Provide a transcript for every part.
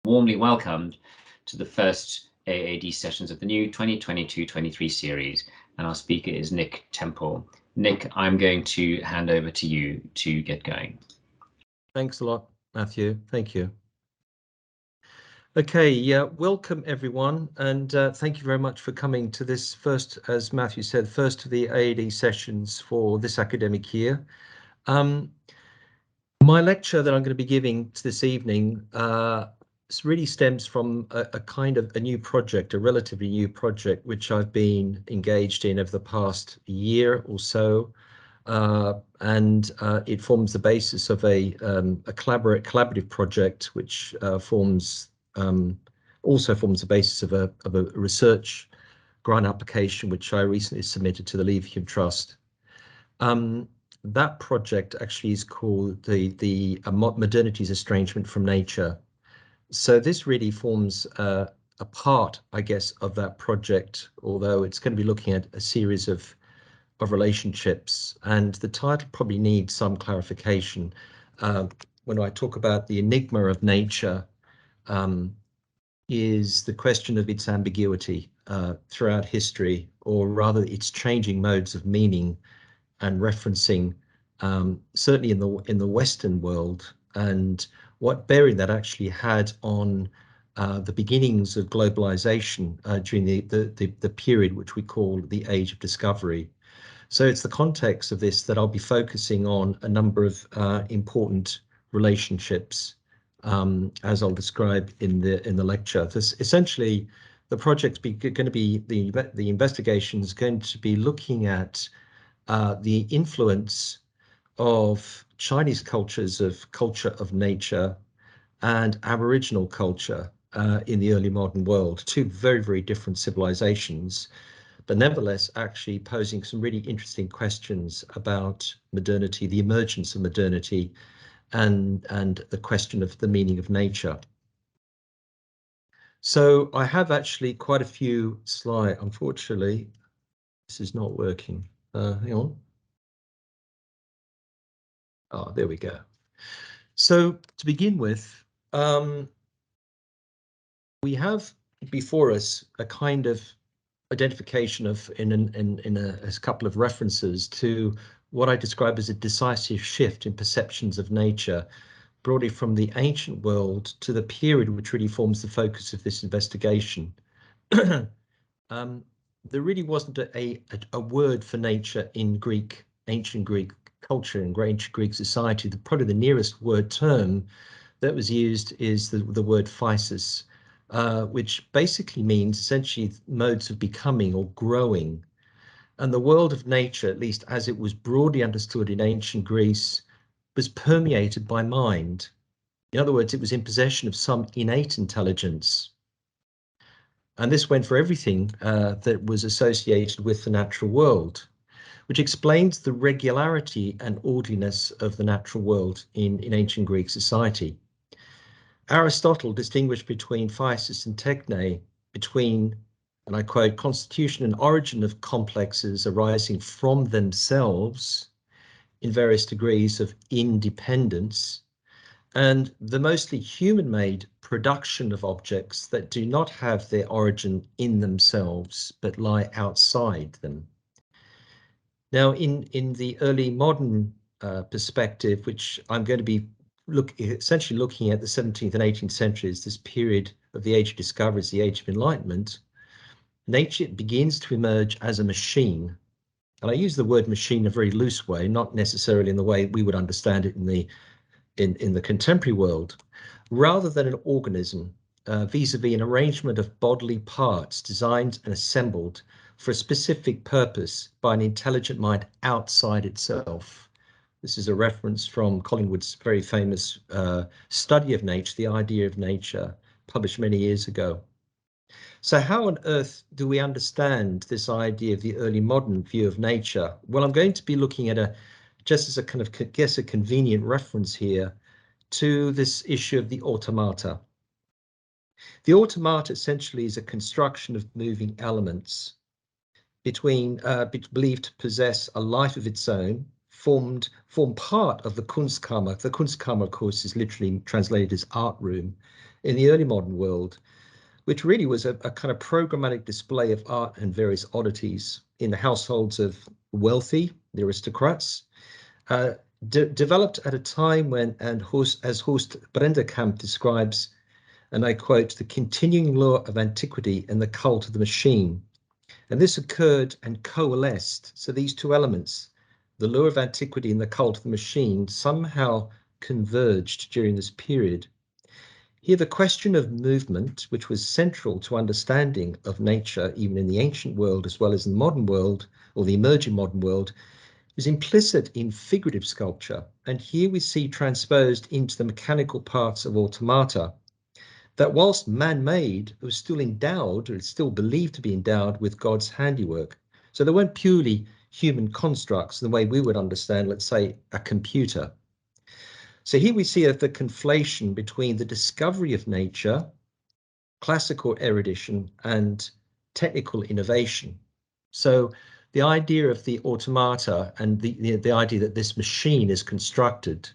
Warmly welcomed to the first AAD Sessions of the new 2022-23 series, and our speaker is Nick Temple. Nick, I'm going to hand over to you to get going. Thanks a lot, Matthew. Thank you. Okay, yeah, welcome everyone, and thank you very much for coming to this first, as Matthew said, first of the AAD sessions for this academic year. My lecture that I'm going to be giving this evening really stems from a kind of a new project, a relatively new project, which I've been engaged in over the past year or so. And it forms the basis of a collaborative project, which also forms the basis of a research grant application, which I recently submitted to the Leverhulme Trust. That project actually is called the Modernity's Estrangement from Nature. So this really forms a part, I guess, of that project, although it's going to be looking at a series of relationships, and the title probably needs some clarification. When I talk about the enigma of nature, is the question of its ambiguity throughout history, or rather its changing modes of meaning and referencing, certainly in the Western world, and what bearing that actually had on the beginnings of globalization during the period which we call the Age of Discovery. So it's the context of this that I'll be focusing on a number of important relationships, as I'll describe in the lecture. This essentially, the project's going to be the investigation is going to be looking at the influence of Chinese culture of nature and Aboriginal culture in the early modern world, two very, very different civilizations, but nevertheless actually posing some really interesting questions about modernity, the emergence of modernity, and the question of the meaning of nature. So I have actually quite a few slides. Unfortunately, this is not working. Hang on. Oh, there we go. So to begin with, we have before us a kind of identification of in a couple of references to what I describe as a decisive shift in perceptions of nature, broadly from the ancient world to the period which really forms the focus of this investigation. There really wasn't a word for nature in ancient Greek culture and ancient Greek society. Probably the nearest word term that was used is the word physis, which basically means essentially modes of becoming or growing. And the world of nature, at least as it was broadly understood in ancient Greece, was permeated by mind. In other words, it was in possession of some innate intelligence. And this went for everything that was associated with the natural world, which explains the regularity and orderliness of the natural world in ancient Greek society. Aristotle distinguished between physis and techne, between, and I quote, constitution and origin of complexes arising from themselves in various degrees of independence, and the mostly human-made production of objects that do not have their origin in themselves, but lie outside them. Now, in the early modern perspective, which I'm going to be essentially looking at the 17th and 18th centuries, this period of the Age of Discovery, the Age of Enlightenment, nature begins to emerge as a machine. And I use the word machine in a very loose way, not necessarily in the way we would understand it in the contemporary world, rather than an organism, vis-a-vis an arrangement of bodily parts designed and assembled for a specific purpose by an intelligent mind outside itself. This is a reference from Collingwood's very famous study of nature, The Idea of Nature, published many years ago. So how on earth do we understand this idea of the early modern view of nature? Well, I'm going to be looking at just as a kind of, I guess, a convenient reference here to this issue of the automata. The automata essentially is a construction of moving elements believed to possess a life of its own, form part of the Kunstkammer. The Kunstkammer, of course, is literally translated as art room in the early modern world, which really was a kind of programmatic display of art and various oddities in the households of wealthy, the aristocrats, developed at a time when, and as Horst Brenderkamp describes, and I quote, the continuing law of antiquity and the cult of the machine. And this occurred and coalesced. So these two elements, the law of antiquity and the cult of the machine, somehow converged during this period. Here, the question of movement, which was central to understanding of nature, even in the ancient world, as well as in the modern world, or the emerging modern world, is implicit in figurative sculpture. And here we see transposed into the mechanical parts of automata, that whilst man-made, it was still endowed, or it's still believed to be endowed with God's handiwork. So they weren't purely human constructs in the way we would understand, let's say, a computer. So here we see the conflation between the discovery of nature, classical erudition, and technical innovation. So the idea of the automata and the idea that this machine is constructed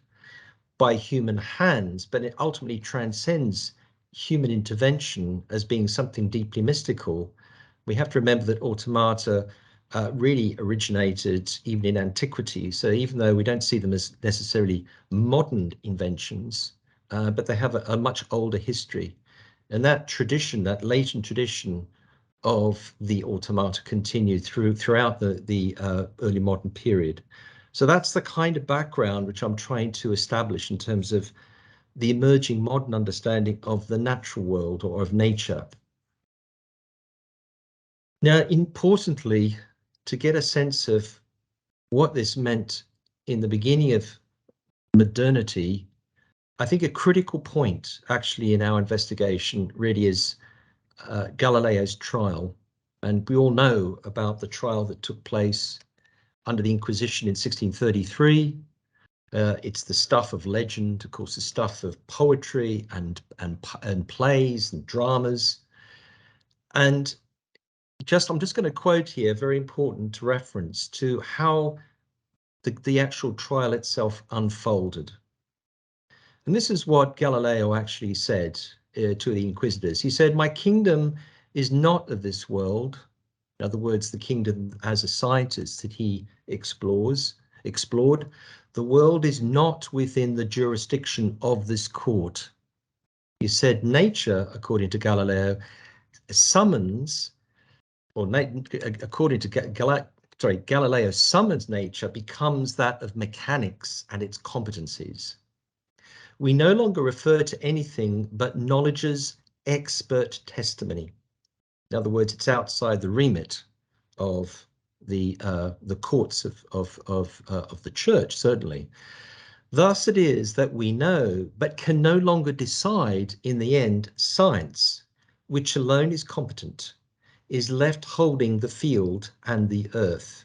by human hands, but it ultimately transcends human intervention as being something deeply mystical. We have to remember that automata really originated even in antiquity. So even though we don't see them as necessarily modern inventions, but they have a much older history. And that tradition, that latent tradition of the automata continued throughout the early modern period. So that's the kind of background which I'm trying to establish in terms of the emerging modern understanding of the natural world or of nature. Now, importantly, to get a sense of what this meant in the beginning of modernity, I think a critical point actually in our investigation really is Galileo's trial. And we all know about the trial that took place under the Inquisition in 1633. It's the stuff of legend, of course, the stuff of poetry and plays and dramas. And I'm just going to quote here a very important reference to how the actual trial itself unfolded. And this is what Galileo actually said to the inquisitors. He said, "My kingdom is not of this world." In other words, the kingdom as a scientist that he explored, the world is not within the jurisdiction of this court. He said nature, according to Galileo, summons, or according to Galileo, summons nature becomes that of mechanics and its competencies. We no longer refer to anything but knowledge's expert testimony. In other words, it's outside the remit of the courts of the church, certainly. Thus it is that we know, but can no longer decide in the end, science, which alone is competent, is left holding the field and the earth.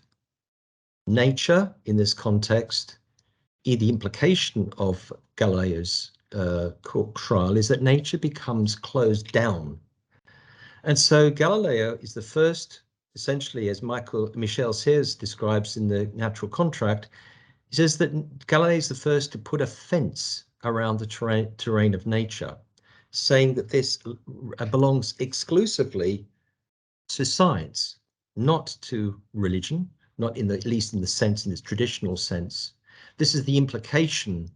Nature, in this context, the implication of Galileo's court trial is that nature becomes closed down. And so Galileo is the first, essentially, as Michel Serres describes in the Natural Contract, he says that Galileo is the first to put a fence around the terrain of nature, saying that this belongs exclusively to science, not to religion, not at least in its traditional sense. This is the implication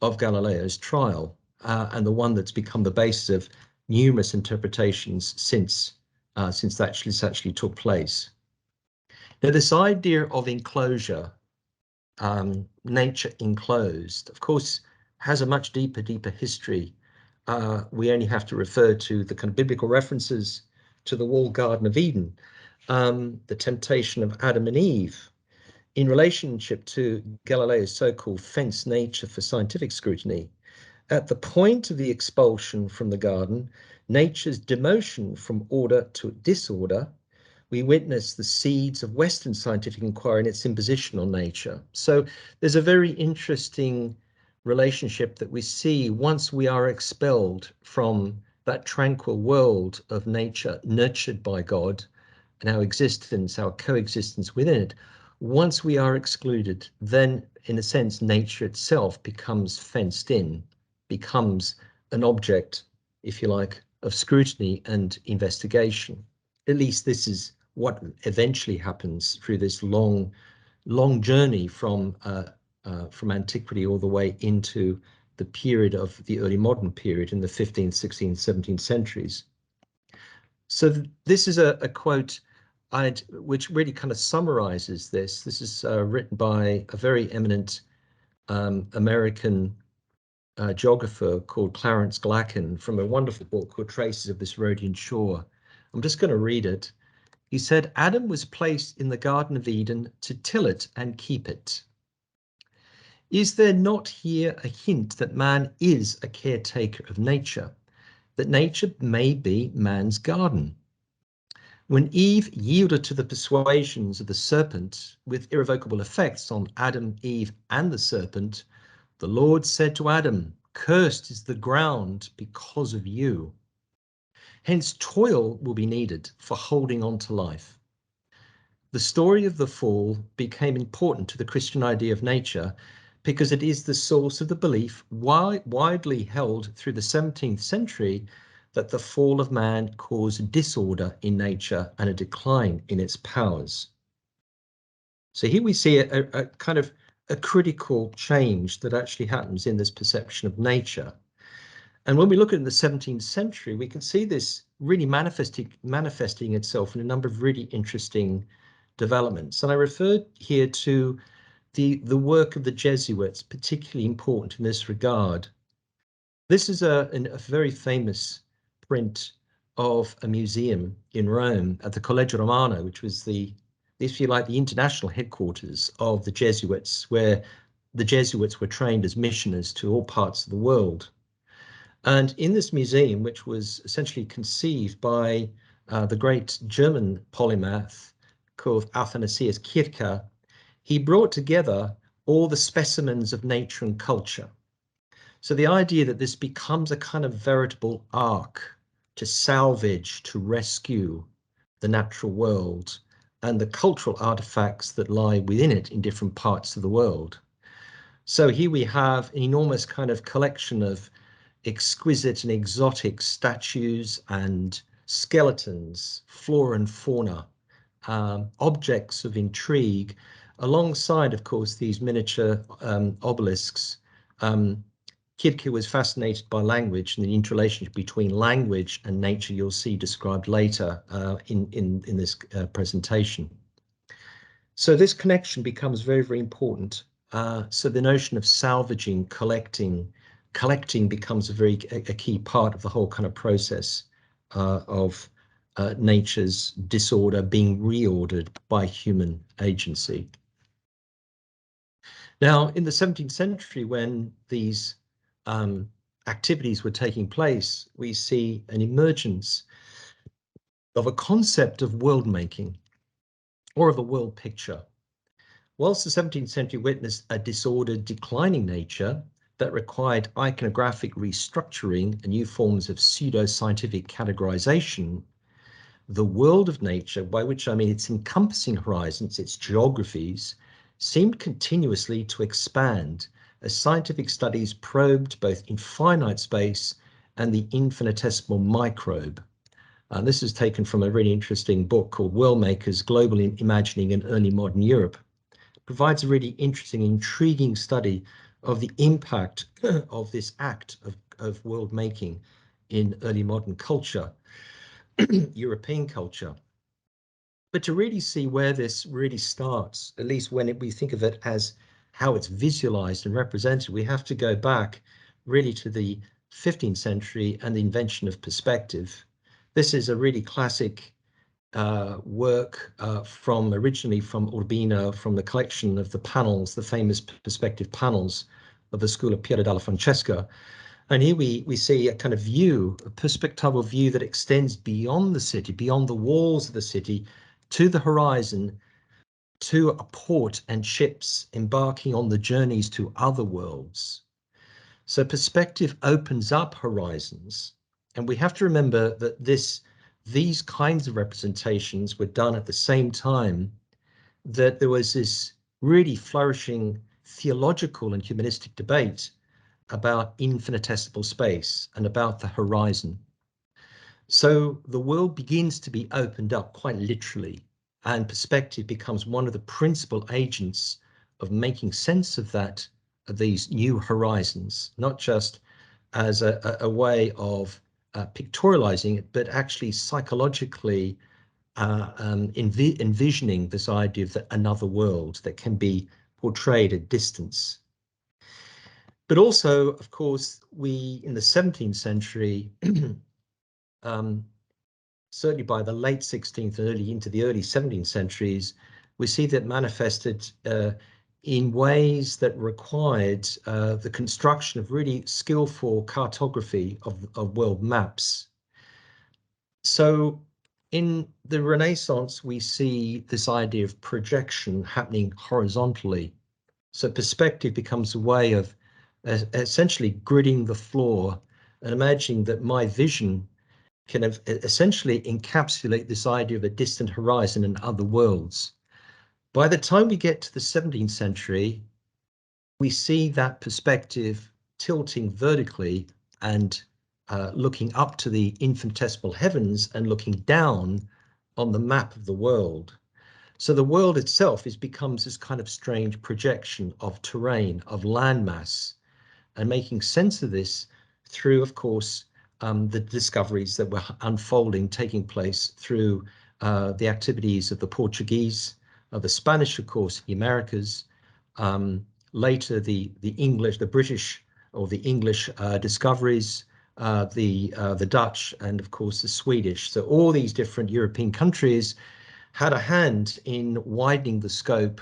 of Galileo's trial, and the one that's become the basis of numerous interpretations since this actually took place. Now, this idea of enclosure, nature enclosed, of course, has a much deeper history. We only have to refer to the kind of biblical references to the walled Garden of Eden, the temptation of Adam and Eve, in relationship to Galileo's so-called fenced nature for scientific scrutiny. At the point of the expulsion from the garden, nature's demotion from order to disorder, we witness the seeds of Western scientific inquiry and its imposition on nature. So there's a very interesting relationship that we see once we are expelled from that tranquil world of nature nurtured by God and our existence, our coexistence within it. Once we are excluded, then in a sense, nature itself becomes fenced in, becomes an object if you like, of scrutiny and investigation. At least this is what eventually happens through this long journey from antiquity all the way into the period of the early modern period in the 15th, 16th, 17th centuries. So this is a quote which really kind of summarizes this. This is written by a very eminent American geographer called Clarence Glacken from a wonderful book called Traces of This Rhodian Shore. I'm just going to read it. He said, Adam was placed in the Garden of Eden to till it and keep it. Is there not here a hint that man is a caretaker of nature, that nature may be man's garden? When Eve yielded to the persuasions of the serpent with irrevocable effects on Adam, Eve, and the serpent, the Lord said to Adam, cursed is the ground because of you. Hence, toil will be needed for holding on to life. The story of the fall became important to the Christian idea of nature because it is the source of the belief widely held through the 17th century that the fall of man caused disorder in nature and a decline in its powers. So here we see a kind of a critical change that actually happens in this perception of nature. And when we look at the 17th century, we can see this really manifesting itself in a number of really interesting developments. And I referred here to the work of the Jesuits, particularly important in this regard. This is a very famous print of a museum in Rome at the Collegio Romano, which was if you like, the international headquarters of the Jesuits, where the Jesuits were trained as missionaries to all parts of the world. And in this museum, which was essentially conceived by the great German polymath called Athanasius Kircher, he brought together all the specimens of nature and culture. So the idea that this becomes a kind of veritable ark to salvage, to rescue the natural world and the cultural artifacts that lie within it in different parts of the world. So here we have an enormous kind of collection of exquisite and exotic statues and skeletons, flora and fauna, objects of intrigue, alongside, of course, these miniature obelisks. Kircher was fascinated by language and the interrelationship between language and nature you'll see described later in this presentation. So this connection becomes very, very important. So the notion of salvaging, collecting becomes a key part of the whole kind of process of nature's disorder being reordered by human agency. Now, in the 17th century, when these activities were taking place, we see an emergence of a concept of world making or of a world picture. Whilst the 17th century witnessed a disordered, declining nature that required iconographic restructuring and new forms of pseudo-scientific categorization, the world of nature, by which I mean its encompassing horizons, its geographies, seemed continuously to expand as scientific studies probed both infinite space and the infinitesimal microbe. And this is taken from a really interesting book called World Makers, Global Imagining in Early Modern Europe. It provides a really interesting, intriguing study of the impact of this act of world making in early modern culture, European culture. But to really see where this really starts, at least when we think of it as how it's visualized and represented, we have to go back really to the 15th century and the invention of perspective. This is a really classic work originally from Urbino, from the collection of the panels, the famous perspective panels of the school of Piero della Francesca. And here we see a kind of view, a perspectival view that extends beyond the city, beyond the walls of the city, to the horizon, to a port and ships embarking on the journeys to other worlds. So perspective opens up horizons. And we have to remember that these kinds of representations were done at the same time that there was this really flourishing theological and humanistic debate about infinitesimal space and about the horizon. So the world begins to be opened up quite literally, and perspective becomes one of the principal agents of making sense of that, of these new horizons, not just as a way of pictorializing it, but actually psychologically envisioning this idea of another world that can be portrayed at distance. But also, of course, we in the 17th century, certainly by the late 16th and early into the early 17th centuries, we see that manifested in ways that required the construction of really skillful cartography of world maps. So in the Renaissance, we see this idea of projection happening horizontally. So perspective becomes a way of essentially gridding the floor and imagining that my vision can essentially encapsulate this idea of a distant horizon and other worlds. By the time we get to the 17th century, we see that perspective tilting vertically and looking up to the infinitesimal heavens and looking down on the map of the world. So the world itself becomes this kind of strange projection of terrain, of landmass, and making sense of this through, of course, the discoveries that were unfolding, taking place through the activities of the Portuguese, the Spanish, of course, the Americas, later the English, the British or the English discoveries, the Dutch, and of course the Swedish. So all these different European countries had a hand in widening the scope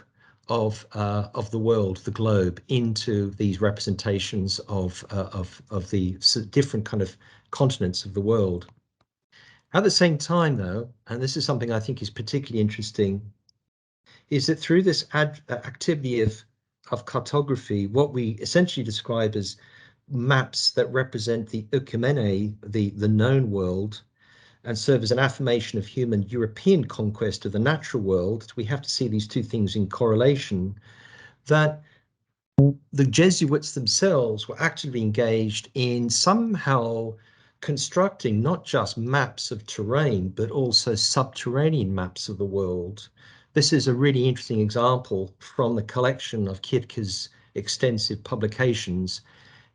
of the world, the globe, into these representations of the different kind of continents of the world. At the same time, though, and this is something I think is particularly interesting, is that through this activity of cartography, what we essentially describe as maps that represent the oikoumene, the known world, and serve as an affirmation of human European conquest of the natural world, we have to see these two things in correlation, that the Jesuits themselves were actively engaged in somehow constructing not just maps of terrain, but also subterranean maps of the world. This is a really interesting example from the collection of Kirke's extensive publications.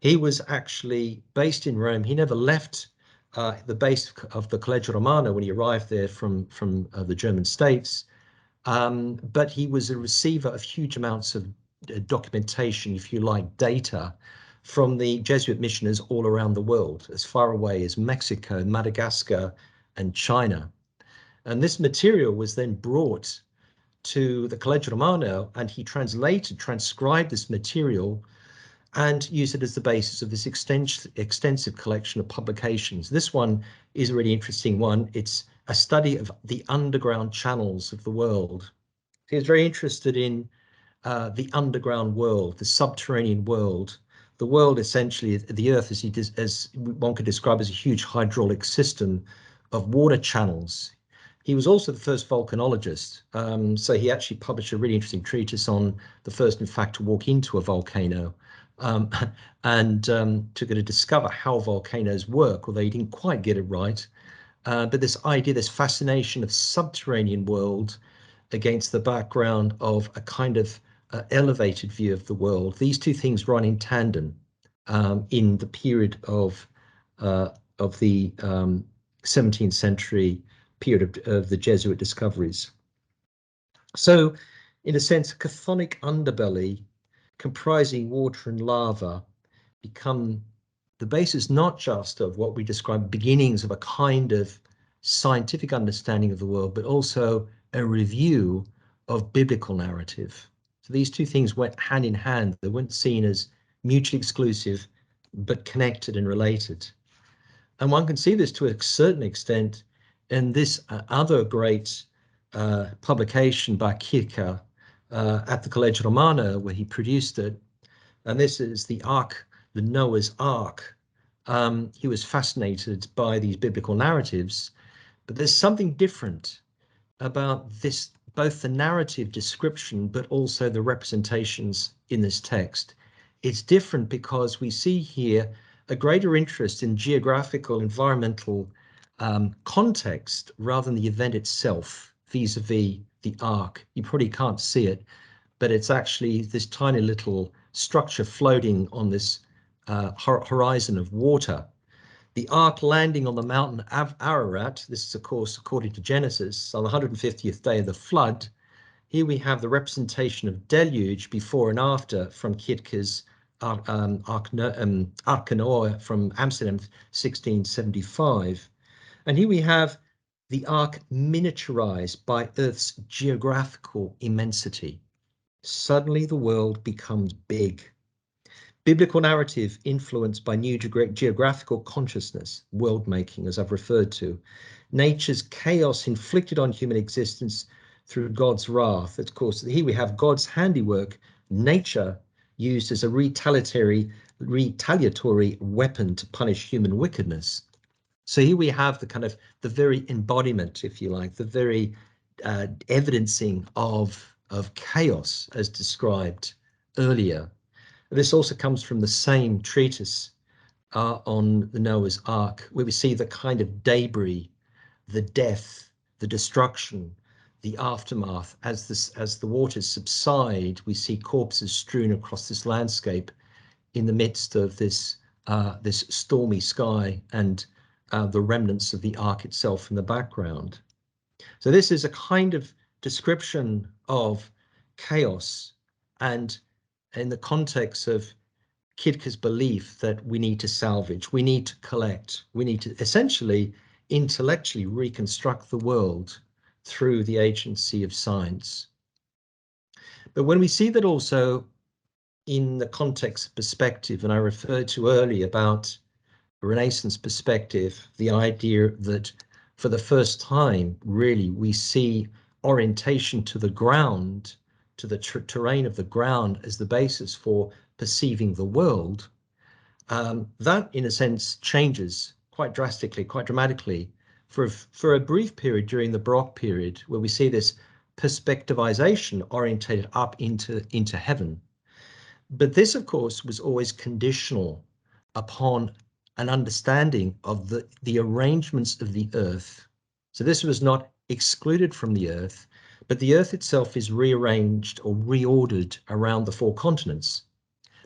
He was actually based in Rome. He never left the base of the Collegio Romano when he arrived there from the German states, but he was a receiver of huge amounts of documentation, if you like, data from the Jesuit missioners all around the world, as far away as Mexico, Madagascar, and China. And this material was then brought to the Collegio Romano, and he transcribed this material and use it as the basis of this extensive collection of publications. This one is a really interesting one. It's a study of the underground channels of the world. He was very interested in the underground world, the subterranean world. The world, essentially, the Earth, as one could describe, as a huge hydraulic system of water channels. He was also the first volcanologist, so he actually published a really interesting treatise on the first, in fact, to walk into a volcano, and to discover how volcanoes work, although he didn't quite get it right. But this idea, this fascination of subterranean world against the background of a kind of elevated view of the world. These two things run in tandem in the period of the 17th century period of the Jesuit discoveries. So, in a sense, a chthonic underbelly comprising water and lava become the basis not just of what we describe beginnings of a kind of scientific understanding of the world, but also a review of biblical narrative. So these two things went hand in hand. They weren't seen as mutually exclusive, but connected and related. And one can see this to a certain extent in this other great publication by Kirke at the Collegio Romano, where he produced it. And this is the Ark, the Noah's Ark. He was fascinated by these biblical narratives, but there's something different about this, both the narrative description, but also the representations in this text. it's different because we see here a greater interest in geographical, environmental context rather than the event itself, vis-a-vis the ark. You probably can't see it, but it's actually this tiny little structure floating on this horizon of water. The ark landing on the mountain of Ararat, this is of course according to Genesis, on the 150th day of the flood. Here we have the representation of deluge before and after from Kietke's Arkanoa from Amsterdam, 1675. And here we have the ark miniaturized by Earth's geographical immensity. Suddenly the world becomes big. Biblical narrative influenced by new geographical consciousness, world making, as I've referred to. Nature's chaos inflicted on human existence through God's wrath. Of course, here we have God's handiwork, nature used as a retaliatory weapon to punish human wickedness. So here we have the kind of the very embodiment, if you like, the very evidencing of chaos as described earlier. This also comes from the same treatise on the Noah's Ark, where we see the kind of debris, the death, the destruction, the aftermath. As the waters subside, we see corpses strewn across this landscape in the midst of this stormy sky and the remnants of the ark itself in the background. So this is a kind of description of chaos, and in the context of Kietke's belief that we need to salvage, we need to collect, we need to essentially intellectually reconstruct the world through the agency of science. But when we see that also in the context of perspective, and I referred to earlier about Renaissance perspective, the idea that for the first time, really, we see orientation to the ground, to the terrain of the ground as the basis for perceiving the world, that in a sense changes quite drastically, quite dramatically for a brief period during the Baroque period, where we see this perspectivization orientated up into heaven. But this, of course, was always conditional upon an understanding of the arrangements of the earth. So this was not excluded from the earth, but the earth itself is rearranged or reordered around the four continents.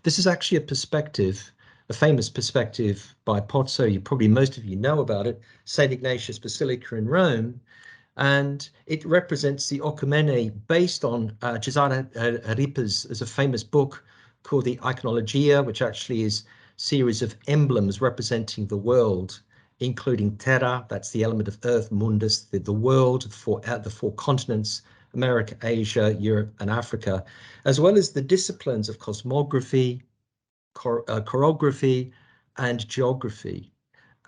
This is actually a perspective, a famous perspective by Pozzo. Probably most of you know about it, St. Ignatius Basilica in Rome, and it represents the Oecumene based on Cesare Ripa's, there's a famous book called the Iconologia, which actually is series of emblems representing the world, including terra, that's the element of earth, mundus, the world, the four continents, America, Asia, Europe, and Africa, as well as the disciplines of cosmography, chorography, and geography.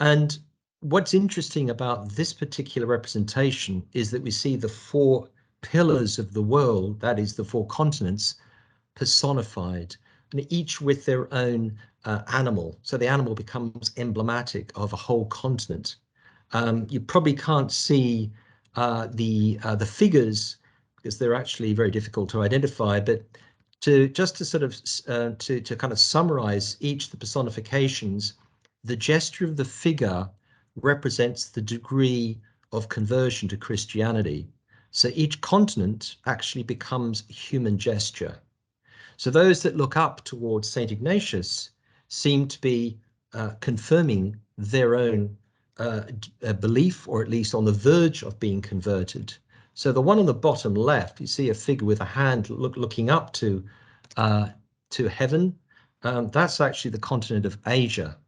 And what's interesting about this particular representation is that we see the four pillars of the world, that is the four continents, personified, and each with their own animal. So the animal becomes emblematic of a whole continent. You probably can't see the figures because they're actually very difficult to identify, but to sort of to kind of summarize each of the personifications, the gesture of the figure represents the degree of conversion to Christianity. So each continent actually becomes a human gesture. So those that look up towards St. Ignatius seem to be confirming their own belief, or at least on the verge of being converted. So the one on the bottom left, you see a figure with a hand looking up to heaven. That's actually the continent of Asia.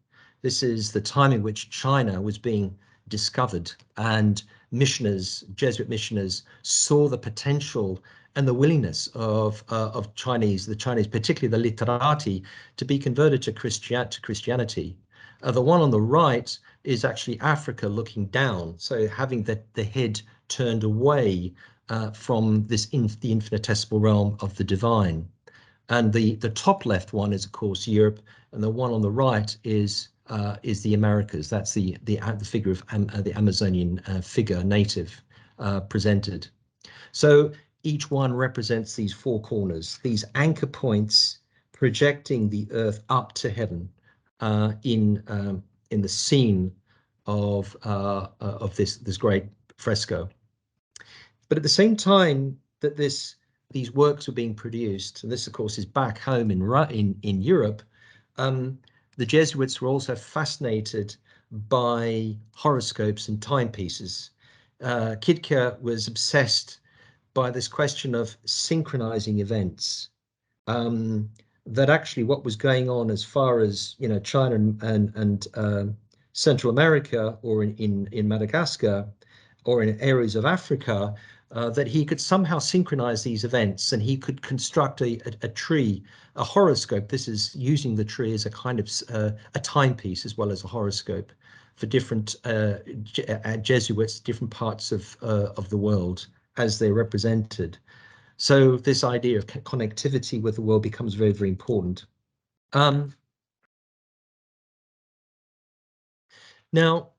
This is the time in which China was being discovered, and missioners, Jesuit missioners, saw the potential and the willingness of the Chinese, particularly the literati, to be converted to Christianity. The one on the right is actually Africa looking down, so having the head turned away from the infinitesimal realm of the divine. And the top left one is, of course, Europe, and the one on the right is the Americas. That's the figure of the Amazonian figure, native, presented. So each one represents these four corners, these anchor points projecting the earth up to heaven in the scene of this great fresco. But at the same time that these works were being produced, and this of course is back home in Europe, the Jesuits were also fascinated by horoscopes and timepieces. Kitke was obsessed by this question of synchronizing events. That actually what was going on as far as China and Central America, or in Madagascar, or in areas of Africa, that he could somehow synchronize these events, and he could construct a tree, a horoscope. This is using the tree as a kind of a timepiece as well as a horoscope for different Jesuits, different parts of the world as they're represented. So this idea of connectivity with the world becomes very, very important. Now,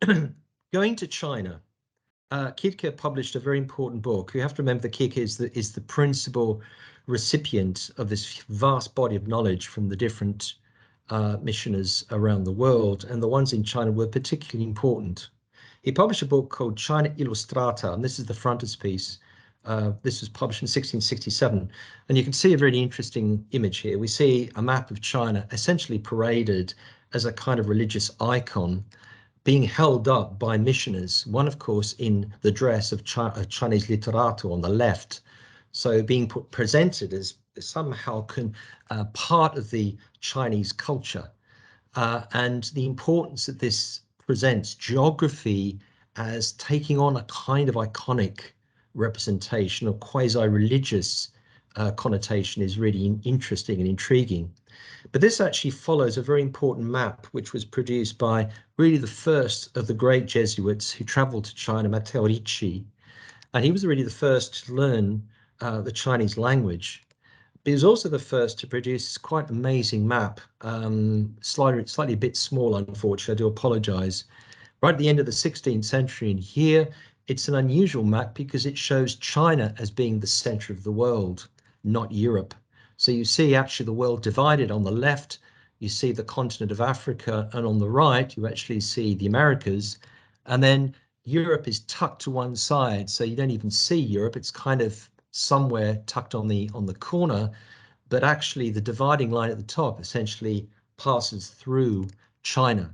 going to China, Kitke published a very important book. You have to remember that Kitke is the principal recipient of this vast body of knowledge from the different missioners around the world, and the ones in China were particularly important. He published a book called China Illustrata, and this is the frontispiece. This was published in 1667, and you can see a very interesting image here. We see a map of China essentially paraded as a kind of religious icon, being held up by missioners, one of course in the dress of Chinese literato on the left, so being presented as somehow part of the Chinese culture, and the importance that this presents geography as taking on a kind of iconic representation or quasi-religious connotation is really interesting and intriguing. But this actually follows a very important map which was produced by really the first of the great Jesuits who traveled to China, Matteo Ricci, and he was really the first to learn the Chinese language. But he was also the first to produce this quite amazing map, slightly a bit small, unfortunately, I do apologize, right at the end of the 16th century. And here it's an unusual map because it shows China as being the center of the world, not Europe. So you see actually the world divided. On the left, you see the continent of Africa, and on the right, you actually see the Americas. And then Europe is tucked to one side, so you don't even see Europe. It's kind of somewhere tucked on the corner, but actually the dividing line at the top essentially passes through China.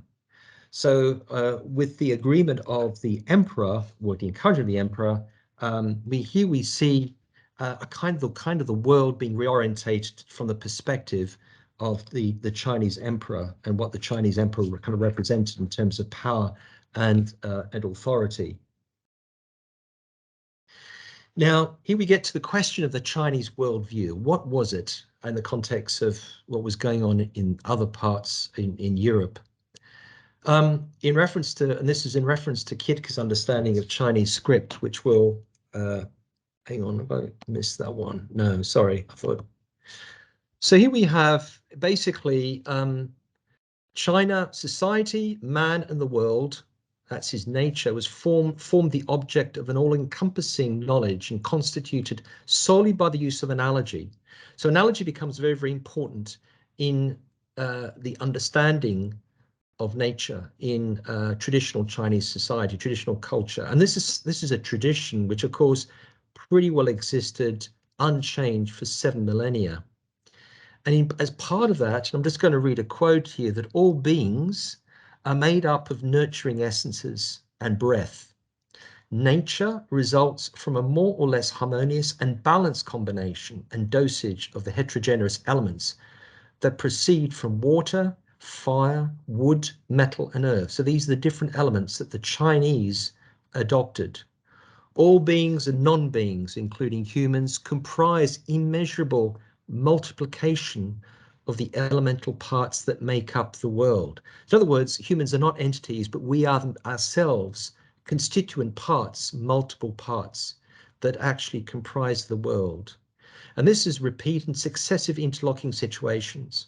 So with the agreement of the emperor, or the encouragement of the emperor, we see a kind of the world being reorientated from the perspective of the Chinese emperor and what the Chinese emperor kind of represented in terms of power and authority. Now, here we get to the question of the Chinese worldview. What was it in the context of what was going on in other parts in Europe? In reference to, and this is in reference to Kitke's understanding of Chinese script, which will, hang on, I missed that one. No, sorry, I thought. So here we have basically China, society, man and the world, that's his nature, was formed the object of an all-encompassing knowledge and constituted solely by the use of analogy. So analogy becomes very, very important in the understanding of nature in traditional Chinese society, traditional culture. And this is a tradition which, of course, pretty well existed unchanged for 7 millennia. And as part of that, I'm just going to read a quote here, that all beings are made up of nurturing essences and breath. Nature results from a more or less harmonious and balanced combination and dosage of the heterogeneous elements that proceed from water, fire, wood, metal, and earth. So these are the different elements that the Chinese adopted. All beings and non-beings, including humans, comprise immeasurable multiplication of the elemental parts that make up the world. In other words, humans are not entities, but we are ourselves constituent parts, multiple parts that actually comprise the world. And this is repeat and successive interlocking situations.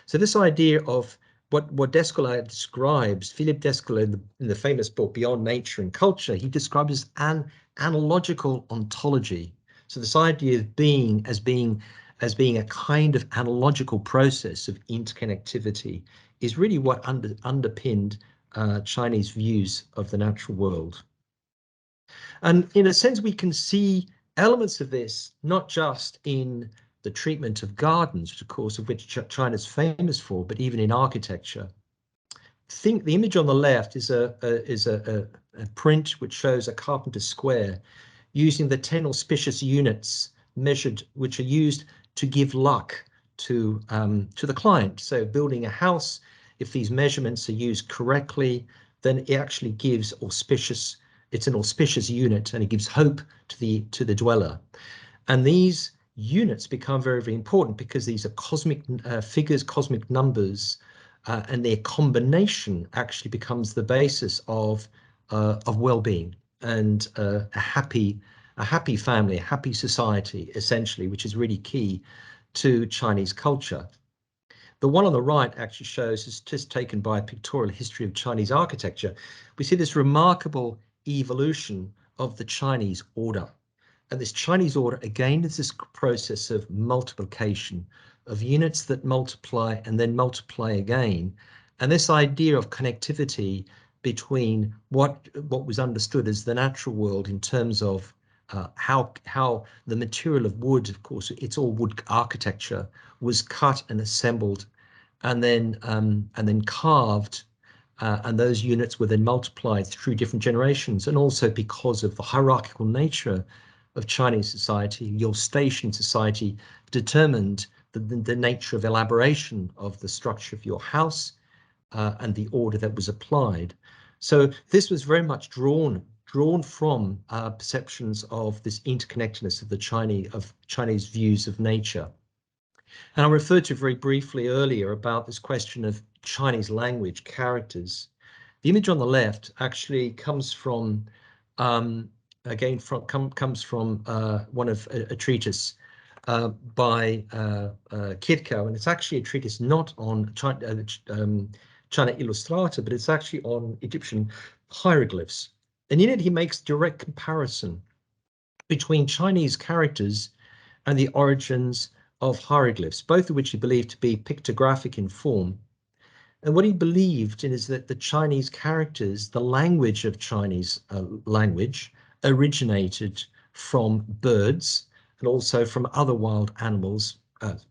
So this idea of what Descola describes, Philippe Descola in the famous book Beyond Nature and Culture, he describes as an analogical ontology. So this idea of being as being as being a kind of analogical process of interconnectivity is really what underpinned Chinese views of the natural world. And in a sense, we can see elements of this, not just in the treatment of gardens, which of course of which China is famous for, but even in architecture. Think the image on the left is a print which shows a carpenter's square using the 10 auspicious units measured, which are used to give luck to the client. So building a house, if these measurements are used correctly, then it actually gives auspicious. It's an auspicious unit, and it gives hope to the dweller. And these units become very, very important because these are cosmic figures, cosmic numbers, and their combination actually becomes the basis of well-being and a happy family, a happy society, essentially, which is really key to Chinese culture. The one on the right actually shows, is just taken by a pictorial history of Chinese architecture. We see this remarkable evolution of the Chinese order. And this Chinese order, again, is this process of multiplication, of units that multiply and then multiply again. And this idea of connectivity between what was understood as the natural world in terms of how the material of wood, of course, it's all wood architecture, was cut and assembled and then carved. And those units were then multiplied through different generations. And also because of the hierarchical nature of Chinese society, your station society determined the nature of elaboration of the structure of your house and the order that was applied. So this was very much drawn from perceptions of this interconnectedness of Chinese views of nature. And I referred to very briefly earlier about this question of Chinese language characters. The image on the left actually comes from comes from one of a treatise by Kirko, and it's actually a treatise not on China Illustrata, but it's actually on Egyptian hieroglyphs. And in it, he makes direct comparison between Chinese characters and the origins of hieroglyphs, both of which he believed to be pictographic in form. And what he believed in is that the Chinese characters, the language of Chinese language, originated from birds and also from other wild animals,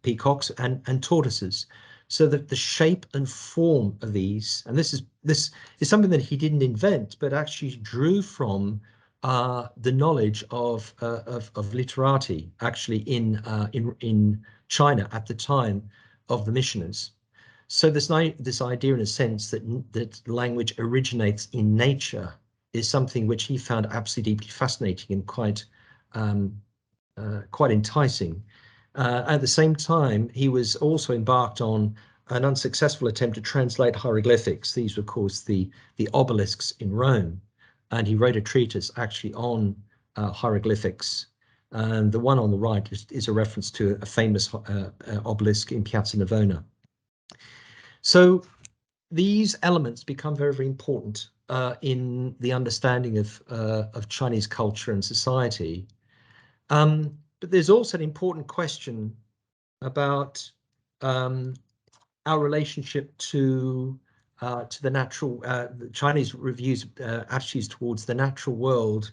peacocks and tortoises. So that the shape and form of these, and this is something that he didn't invent, but actually drew from the knowledge of literati, actually in China at the time of the missionaries. So this idea, in a sense, that language originates in nature is something which he found absolutely deeply fascinating and quite enticing. At the same time, he was also embarked on an unsuccessful attempt to translate hieroglyphics. These were, of course, the obelisks in Rome, and he wrote a treatise actually on hieroglyphics. And the one on the right is a reference to a famous obelisk in Piazza Navona. So these elements become very, very important in the understanding of Chinese culture and society. But there's also an important question about our relationship to the natural, the Chinese reviews attitudes towards the natural world.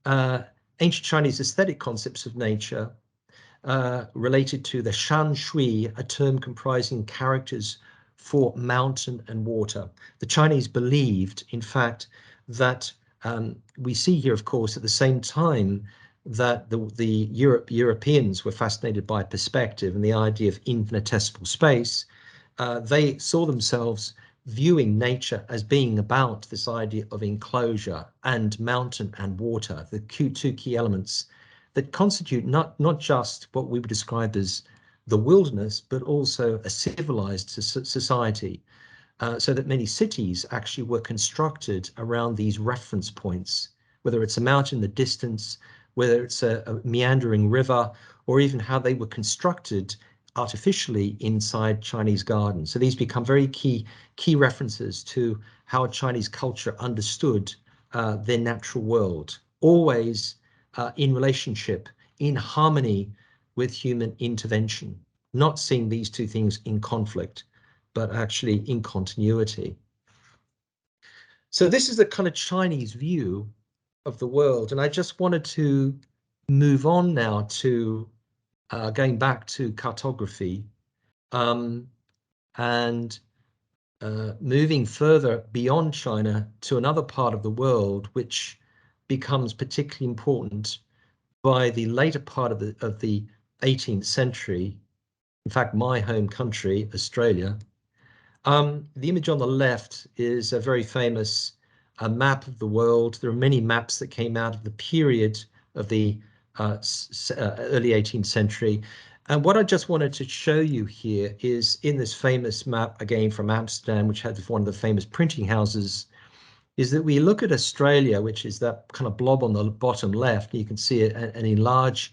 Ancient Chinese aesthetic concepts of nature related to the shan shui, a term comprising characters for mountain and water. The Chinese believed, in fact, that we see here, of course, at the same time that the Europeans were fascinated by perspective and the idea of infinitesimal space. They saw themselves viewing nature as being about this idea of enclosure and mountain and water, the two key elements that constitute not just what we would describe as the wilderness, but also a civilized society, so that many cities actually were constructed around these reference points, whether it's a mountain in the distance, whether it's a meandering river, or even how they were constructed artificially inside Chinese gardens. So these become very key references to how Chinese culture understood their natural world, always in relationship, in harmony with human intervention, not seeing these two things in conflict, but actually in continuity. So this is the kind of Chinese view of the world. And I just wanted to move on now to going back to cartography and moving further beyond China to another part of the world, which becomes particularly important by the later part of the 18th century. In fact, my home country, Australia. The image on the left is a very famous map of the world. There are many maps that came out of the period of the early 18th century. And what I just wanted to show you here is in this famous map, again from Amsterdam, which had one of the famous printing houses, is that we look at Australia, which is that kind of blob on the bottom left. You can see an enlarged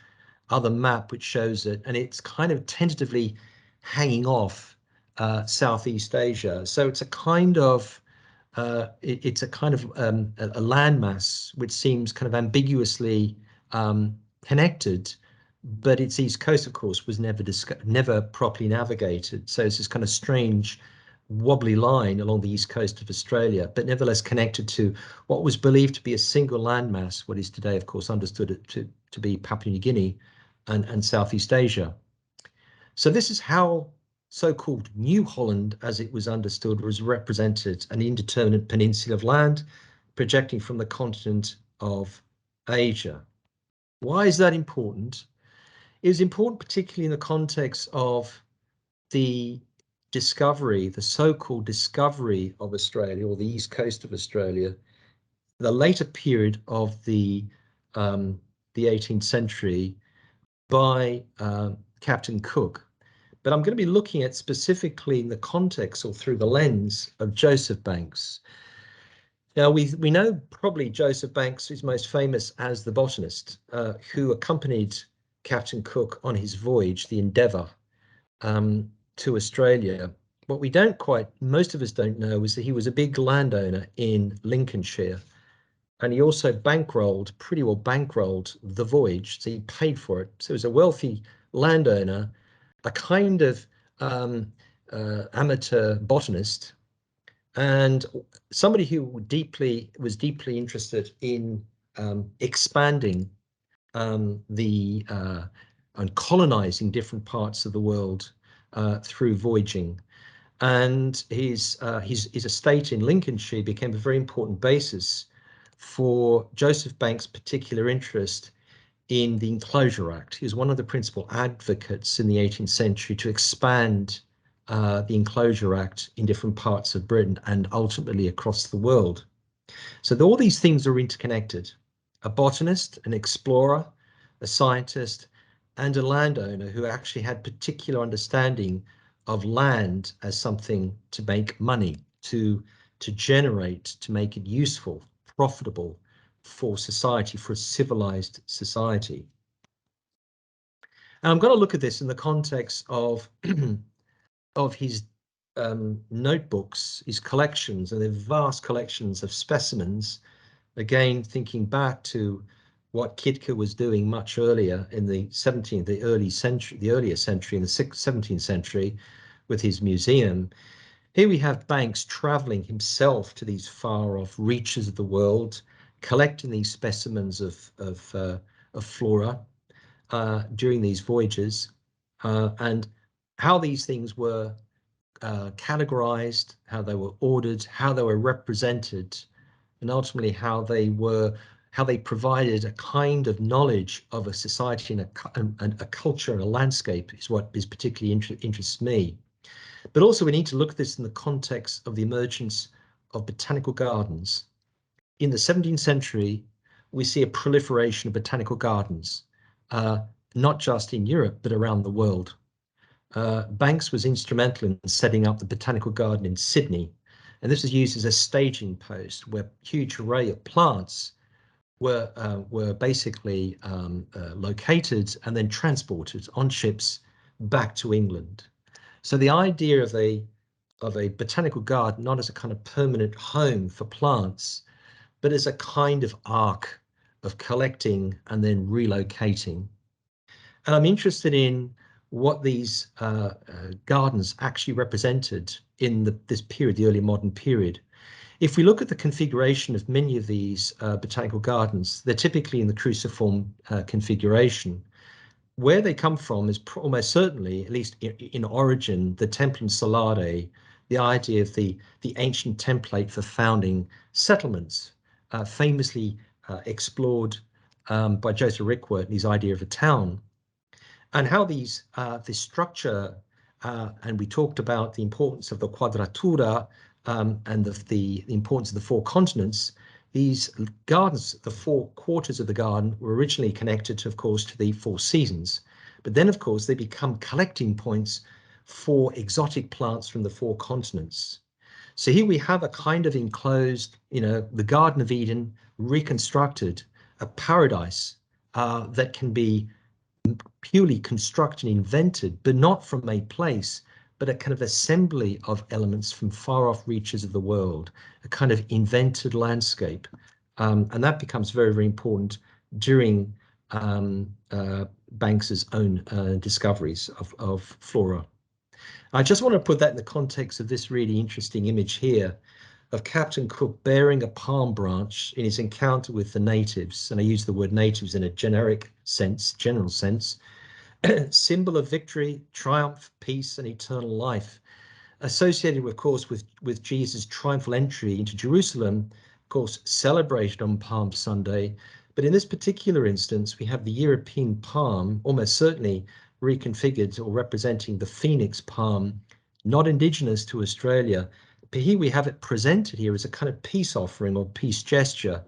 other map which shows it, and it's kind of tentatively hanging off Southeast Asia. So it's a kind of a landmass which seems kind of ambiguously connected, but its east coast, of course, was never properly navigated. So it's this kind of strange wobbly line along the east coast of Australia, but nevertheless connected to what was believed to be a single landmass, what is today, of course, understood to be Papua New Guinea and Southeast Asia. So this is how so-called New Holland, as it was understood, was represented, an indeterminate peninsula of land projecting from the continent of Asia. Why is that important? It was important particularly in the context of the discovery, the so-called discovery of Australia, or the east coast of Australia, the later period of the 18th century by Captain Cook. But I'm going to be looking at specifically in the context or through the lens of Joseph Banks. Now, we know probably Joseph Banks is most famous as the botanist who accompanied Captain Cook on his voyage, the Endeavour, to Australia. What we don't quite, most of us don't know, is that he was a big landowner in Lincolnshire, and he also pretty well bankrolled the voyage, so he paid for it. So he was a wealthy landowner, a kind of amateur botanist, and somebody who was deeply interested in expanding and colonizing different parts of the world through voyaging. And his estate in Lincolnshire became a very important basis for Joseph Banks' particular interest in the Enclosure Act. He was one of the principal advocates in the 18th century to expand the Enclosure Act in different parts of Britain and ultimately across the world. So all these things are interconnected. A botanist, an explorer, a scientist, and a landowner who actually had particular understanding of land as something to make money, to generate, to make it useful, profitable for society, for a civilized society. And I'm going to look at this in the context of his notebooks, his collections, and the vast collections of specimens. Again, thinking back to what Kitka was doing much earlier in the earlier century, in the 17th century, with his museum. Here we have Banks traveling himself to these far-off reaches of the world, collecting these specimens of flora during these voyages, and how these things were categorized, how they were ordered, how they were represented, and ultimately how they provided a kind of knowledge of a society and a culture and a landscape is what is particularly interests me. But also we need to look at this in the context of the emergence of botanical gardens. In the 17th century, we see a proliferation of botanical gardens, not just in Europe, but around the world. Banks was instrumental in setting up the Botanical Garden in Sydney, and this was used as a staging post where a huge array of plants were basically located and then transported on ships back to England. So the idea of a botanical garden, not as a kind of permanent home for plants, but as a kind of arc of collecting and then relocating. And I'm interested in what these gardens actually represented in this period, the early modern period. If we look at the configuration of many of these botanical gardens, they're typically in the cruciform configuration. Where they come from is almost certainly, at least in origin, the Templum Solare, the idea of the ancient template for founding settlements, famously explored by Joseph Rickwert and his idea of a town, and how this structure, and we talked about the importance of the quadratura and the importance of the four continents. These gardens, the four quarters of the garden, were originally connected, of course, to the four seasons. But then, of course, they become collecting points for exotic plants from the four continents. So here we have a kind of enclosed, the Garden of Eden reconstructed, a paradise that can be purely constructed and invented, but not from a place, but a kind of assembly of elements from far off reaches of the world, a kind of invented landscape. And that becomes very, very important during Banks's own discoveries of flora. I just want to put that in the context of this really interesting image here of Captain Cook bearing a palm branch in his encounter with the natives. And I use the word natives in a generic sense, general sense, symbol of victory, triumph, peace, and eternal life, associated, of course, with Jesus' triumphal entry into Jerusalem, of course, celebrated on Palm Sunday. But in this particular instance, we have the European palm, almost certainly reconfigured or representing the phoenix palm, not indigenous to Australia. But here we have it presented here as a kind of peace offering or peace gesture,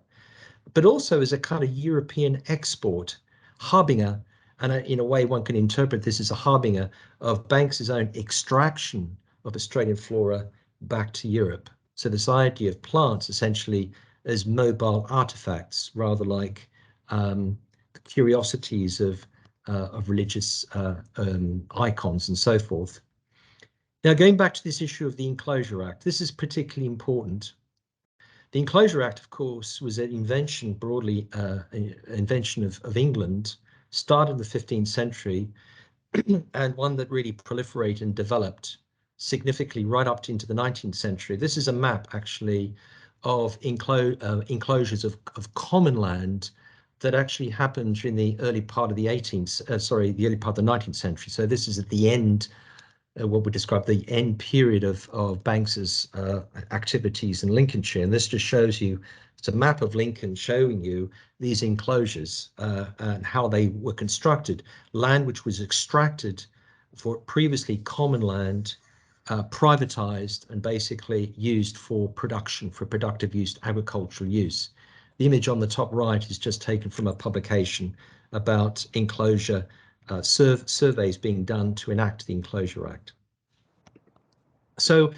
but also as a kind of European export, harbinger. And in a way, one can interpret this as a harbinger of Banks's own extraction of Australian flora back to Europe. So this idea of plants essentially as mobile artifacts, rather like the curiosities of religious icons and so forth. Now, going back to this issue of the Enclosure Act, this is particularly important. The Enclosure Act, of course, was an invention, broadly invention of England, started in the 15th century, and one that really proliferated and developed significantly right up into the 19th century. This is a map, actually, of enclosures of common land that actually happened during the early part of the the early part of the 19th century. So this is at the end, what we describe the end period of Banks's activities in Lincolnshire. And this just shows you, it's a map of Lincoln showing you these enclosures and how they were constructed. Land which was extracted for previously common land, privatized and basically used for production, for productive use, agricultural use. The image on the top right is just taken from a publication about enclosure surveys being done to enact the Enclosure Act. So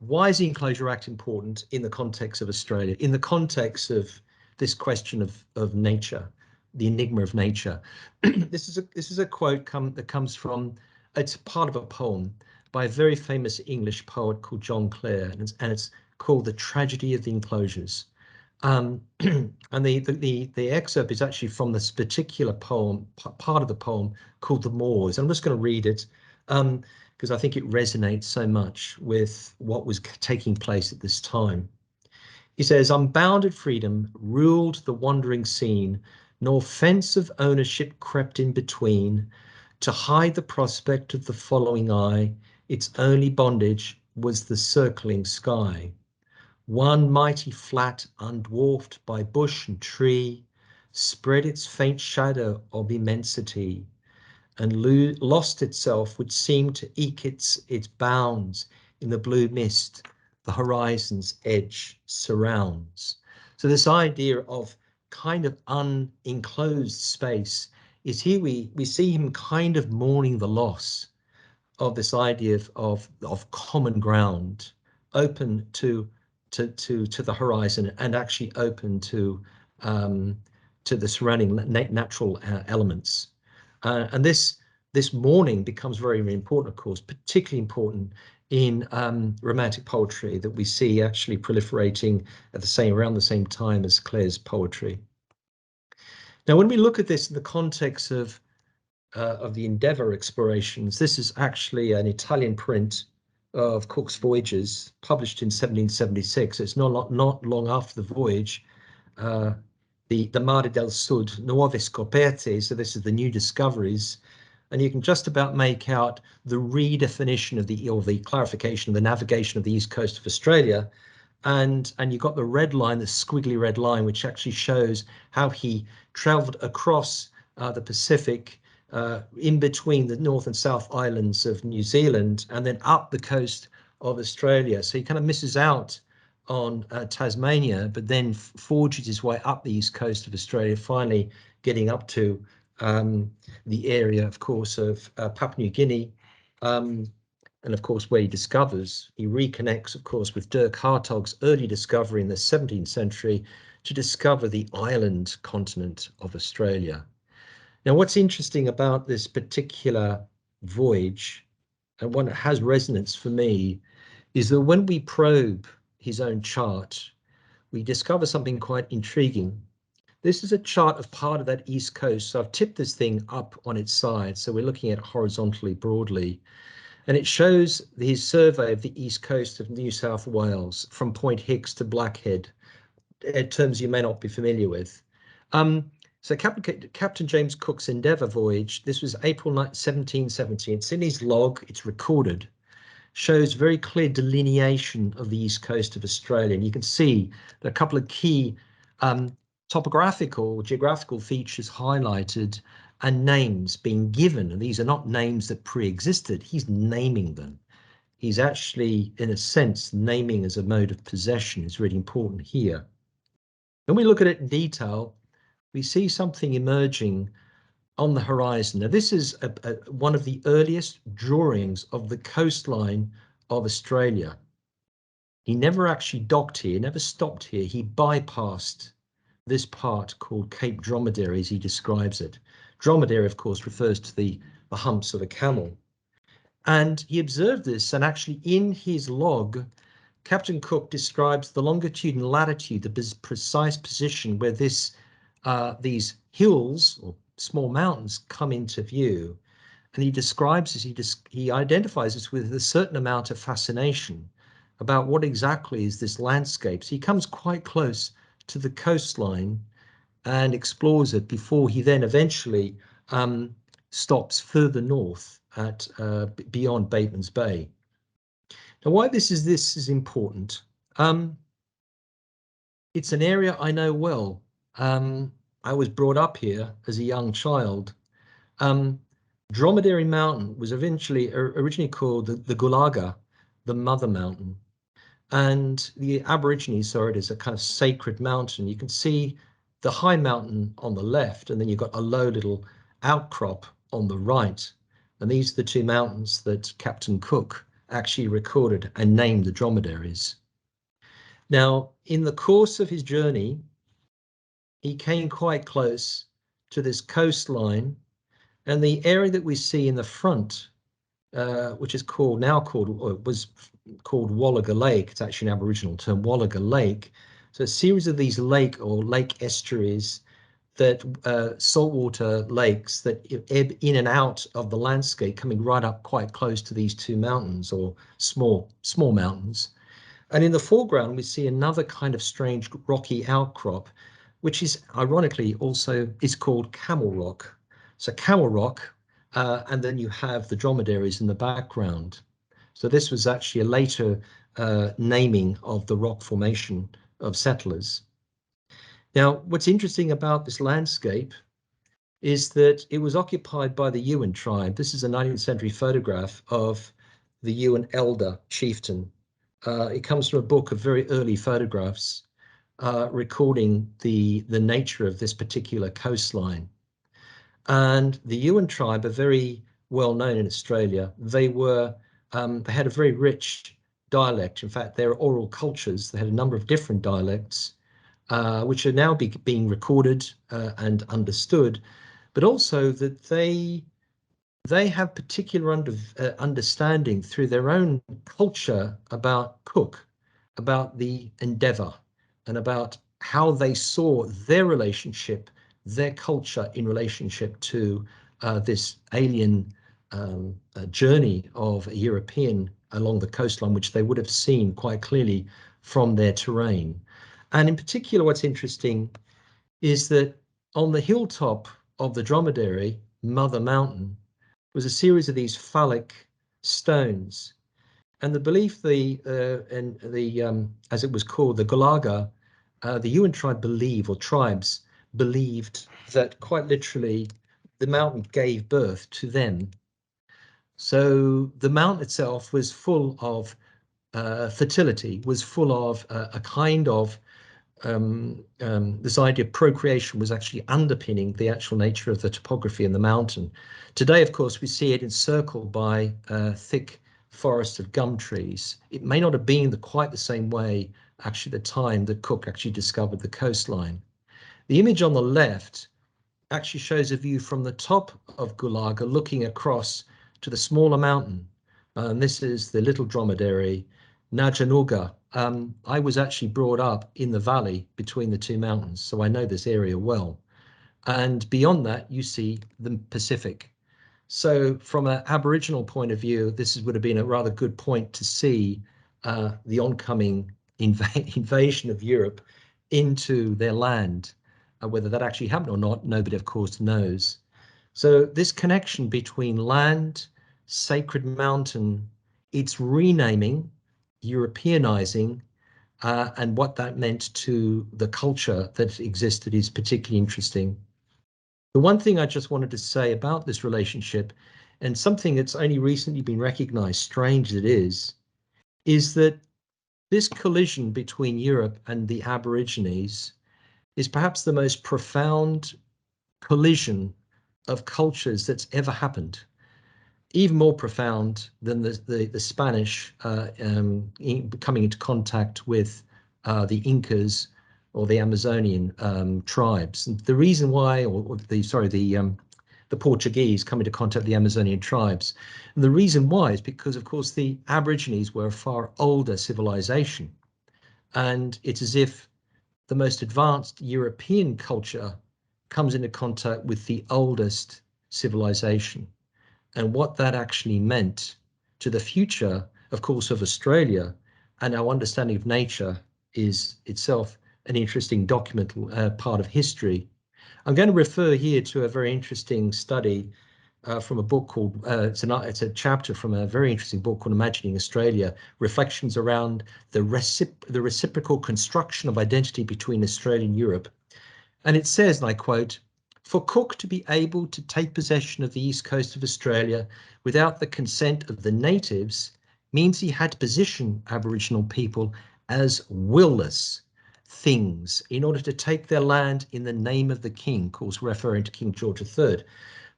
why is the Enclosure Act important in the context of Australia, in the context of this question of nature, the enigma of nature? This is a quote that comes from, it's part of a poem by a very famous English poet called John Clare, and it's called The Tragedy of the Enclosures. And the excerpt is actually from this particular poem, part of the poem called The Moors. I'm just going to read it because I think it resonates so much with what was taking place at this time. He says, "Unbounded freedom ruled the wandering scene, nor fence of ownership crept in between to hide the prospect of the following eye. Its only bondage was the circling sky. One mighty flat, undwarfed by bush and tree, spread its faint shadow of immensity, and lost itself, which seemed to eke its bounds in the blue mist the horizon's edge surrounds." So this idea of kind of unenclosed space is here we see him kind of mourning the loss of this idea of common ground, open to the horizon and actually open to the surrounding natural elements. And this mourning becomes very, very important, of course, particularly important in romantic poetry that we see actually proliferating around the same time as Clare's poetry. Now, when we look at this in the context of of the Endeavour explorations. This is actually an Italian print of Cook's voyages, published in 1776. It's not long after the voyage. The Mare del Sud, Nuove Scoperte, so this is the new discoveries. And you can just about make out the redefinition of the clarification of the navigation of the east coast of Australia. And you've got the red line, the squiggly red line, which actually shows how he traveled across the Pacific, in between the North and South Islands of New Zealand, and then up the coast of Australia. So he kind of misses out on Tasmania, but then forges his way up the east coast of Australia, finally getting up to the area, of course, of Papua New Guinea, and of course where he reconnects, of course, with Dirk Hartog's early discovery in the 17th century to discover the island continent of Australia. Now, what's interesting about this particular voyage, and one that has resonance for me, is that when we probe his own chart, we discover something quite intriguing. This is a chart of part of that east coast. So I've tipped this thing up on its side, so we're looking at it horizontally, broadly, and it shows his survey of the east coast of New South Wales from Point Hicks to Blackhead, terms you may not be familiar with. So Captain James Cook's Endeavour voyage, this was April 1770. It's in his log, it's recorded, shows very clear delineation of the east coast of Australia. And you can see a couple of key topographical, geographical features highlighted and names being given. And these are not names that pre-existed, he's naming them. He's actually, in a sense, naming as a mode of possession is really important here. When we look at it in detail, we see something emerging on the horizon. Now, this is one of the earliest drawings of the coastline of Australia. He never actually docked here, never stopped here. He bypassed this part called Cape Dromedary, as he describes it. Dromedary, of course, refers to the humps of a camel. And he observed this, and actually in his log, Captain Cook describes the longitude and latitude, the precise position where these hills or small mountains come into view. And he describes this, he identifies this with a certain amount of fascination about what exactly is this landscape. So he comes quite close to the coastline and explores it before he then eventually stops further north at beyond Bateman's Bay. Now, why this is important. It's an area I know well. I was brought up here as a young child. Dromedary Mountain was originally called the Gulaga, the Mother Mountain. And the Aborigines saw it as a kind of sacred mountain. You can see the high mountain on the left, and then you've got a low little outcrop on the right. And these are the two mountains that Captain Cook actually recorded and named the dromedaries. Now, in the course of his journey, he came quite close to this coastline, and the area that we see in the front, which is was called Wallaga Lake. It's actually an Aboriginal term, Wallaga Lake. So a series of these lake estuaries, that saltwater lakes that ebb in and out of the landscape, coming right up quite close to these two mountains, or small mountains. And in the foreground, we see another kind of strange rocky outcrop, which is ironically also is called Camel Rock. So Camel Rock, and then you have the dromedaries in the background. So this was actually a later naming of the rock formation of settlers. Now, what's interesting about this landscape is that it was occupied by the Yuin tribe. This is a 19th century photograph of the Yuin elder chieftain. It comes from a book of very early photographs recording the nature of this particular coastline. And the Yuin tribe are very well known in Australia. They had a very rich dialect. In fact, their oral cultures, they had a number of different dialects, which are now being recorded and understood, but also that they have particular understanding through their own culture about Cook, about the Endeavour, and about how they saw their relationship, their culture in relationship to this alien journey of a European along the coastline, which they would have seen quite clearly from their terrain. And in particular, what's interesting is that on the hilltop of the dromedary, Mother Mountain, was a series of these phallic stones. And the belief, as it was called, the Gulaga, the Yuan tribe tribes believed that quite literally the mountain gave birth to them. So the mountain itself was full of fertility, was full of a kind of this idea of procreation was actually underpinning the actual nature of the topography in the mountain. Today, of course, we see it encircled by thick forest of gum trees. It may not have been quite the same way actually the time that Cook actually discovered the coastline. The image on the left actually shows a view from the top of Gulaga looking across to the smaller mountain. And this is the little dromedary, Najanuga. I was actually brought up in the valley between the two mountains, so I know this area well. And beyond that, you see the Pacific. So from an Aboriginal point of view, this would have been a rather good point to see the oncoming invasion of Europe into their land. Whether that actually happened or not, nobody, of course, knows. So this connection between land, sacred mountain, its renaming, Europeanizing, and what that meant to the culture that existed is particularly interesting. The one thing I just wanted to say about this relationship, and something that's only recently been recognized, strange as it is that this collision between Europe and the Aborigines is perhaps the most profound collision of cultures that's ever happened. Even more profound than the Spanish coming into contact with the Incas or the Amazonian tribes. And the reason why, the Portuguese come into contact with the Amazonian tribes. And the reason why is because, of course, the Aborigines were a far older civilization. And it's as if the most advanced European culture comes into contact with the oldest civilization. And what that actually meant to the future, of course, of Australia and our understanding of nature is itself an interesting document, part of history. I'm going to refer here to a very interesting study from a book called, it's a chapter from a very interesting book called Imagining Australia, reflections around the reciprocal construction of identity between Australia and Europe. And it says, and I quote, "For Cook to be able to take possession of the east coast of Australia without the consent of the natives means he had to position Aboriginal people as willless things in order to take their land in the name of the king," of course referring to King George III.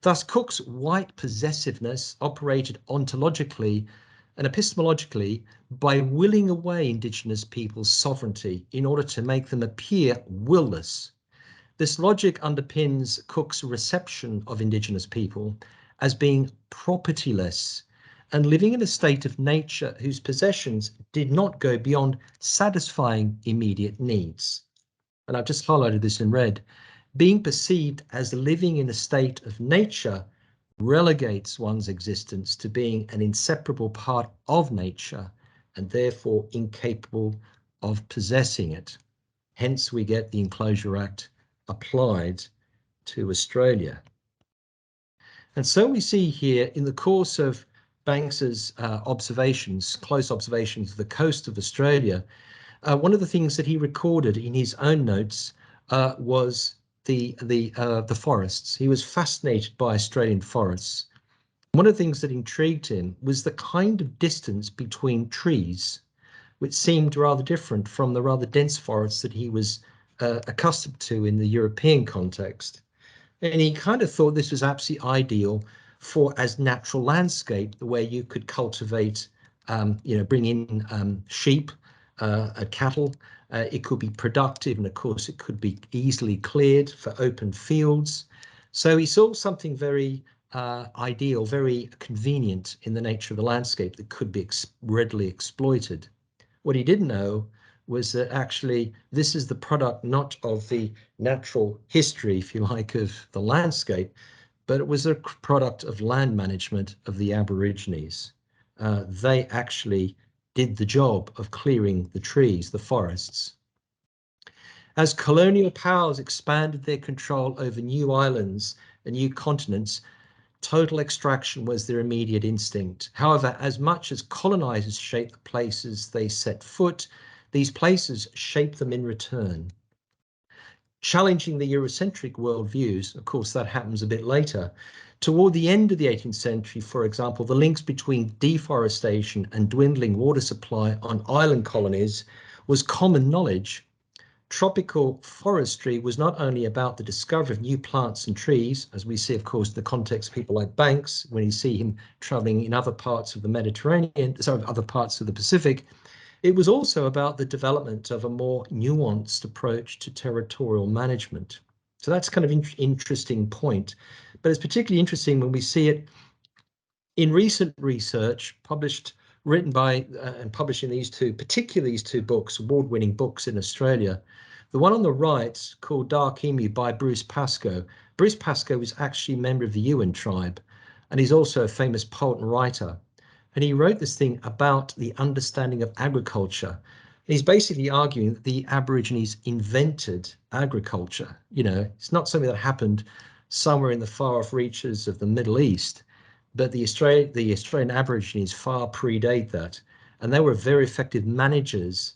Thus, Cook's white possessiveness operated ontologically and epistemologically by willing away indigenous people's sovereignty in order to make them appear willless. This logic underpins Cook's reception of indigenous people as being propertyless and living in a state of nature whose possessions did not go beyond satisfying immediate needs. And I've just highlighted this in red. Being perceived as living in a state of nature relegates one's existence to being an inseparable part of nature and therefore incapable of possessing it. Hence, we get the Enclosure Act applied to Australia. And so we see here in the course of Banks's observations, close observations of the coast of Australia, one of the things that he recorded in his own notes was the forests. He was fascinated by Australian forests. One of the things that intrigued him was the kind of distance between trees, which seemed rather different from the rather dense forests that he was accustomed to in the European context. And he kind of thought this was absolutely ideal for as natural landscape, where you could cultivate, bring in sheep, cattle. It could be productive, and of course it could be easily cleared for open fields. So he saw something very ideal, very convenient in the nature of the landscape that could be readily exploited. What he didn't know was that actually this is the product not of the natural history, if you like, of the landscape, but it was a product of land management of the Aborigines. They actually did the job of clearing the trees, the forests. As colonial powers expanded their control over new islands and new continents, total extraction was their immediate instinct. However, as much as colonizers shaped the places they set foot, these places shaped them in return. Challenging the Eurocentric worldviews, of course, that happens a bit later. Toward the end of the 18th century, for example, the links between deforestation and dwindling water supply on island colonies was common knowledge. Tropical forestry was not only about the discovery of new plants and trees, as we see, of course, in the context of people like Banks, when you see him traveling in other parts of the Mediterranean, sorry, other parts of the Pacific. It was also about the development of a more nuanced approach to territorial management. So that's kind of interesting point, but it's particularly interesting when we see it in recent research written by and publishing these two, particularly these two books, award-winning books in Australia. The one on the right, called Dark Emu by Bruce Pascoe. Bruce Pascoe is actually a member of the Yuin tribe, and he's also a famous poet and writer. And he wrote this thing about the understanding of agriculture. And he's basically arguing that the Aborigines invented agriculture. You know, it's not something that happened somewhere in the far off reaches of the Middle East, but the Australian Aborigines far predate that. And they were very effective managers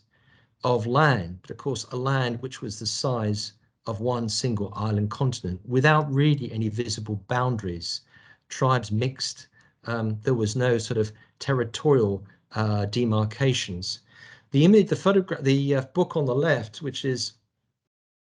of land, but of course, a land which was the size of one single island continent without really any visible boundaries. Tribes mixed. There was no sort of territorial demarcations. The image, the photograph, the book on the left, which is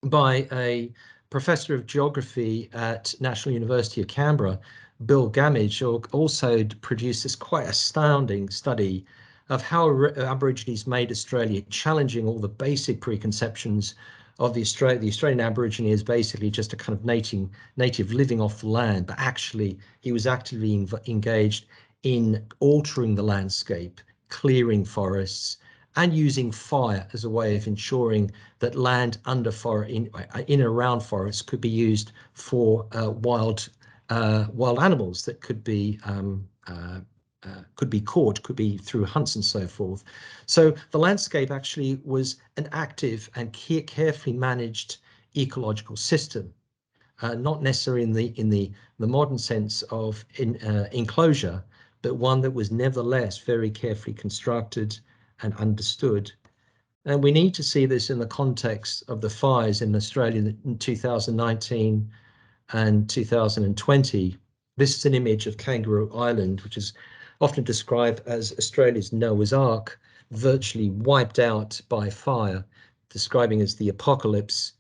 by a professor of geography at National University of Canberra, Bill Gamage, also produced this quite astounding study of how Aborigines made Australia, challenging all the basic preconceptions of the Australian Aborigine is basically just a kind of native living off the land, but actually he was actively engaged in altering the landscape, clearing forests, and using fire as a way of ensuring that land under forest, in and around forests, could be used for wild animals that could be caught, could be through hunts and so forth. So the landscape actually was an active and carefully managed ecological system, not necessarily in the modern sense of enclosure, but one that was nevertheless very carefully constructed and understood. And we need to see this in the context of the fires in Australia in 2019 and 2020. This is an image of Kangaroo Island, which is often described as Australia's Noah's Ark, virtually wiped out by fire, describing as the apocalypse.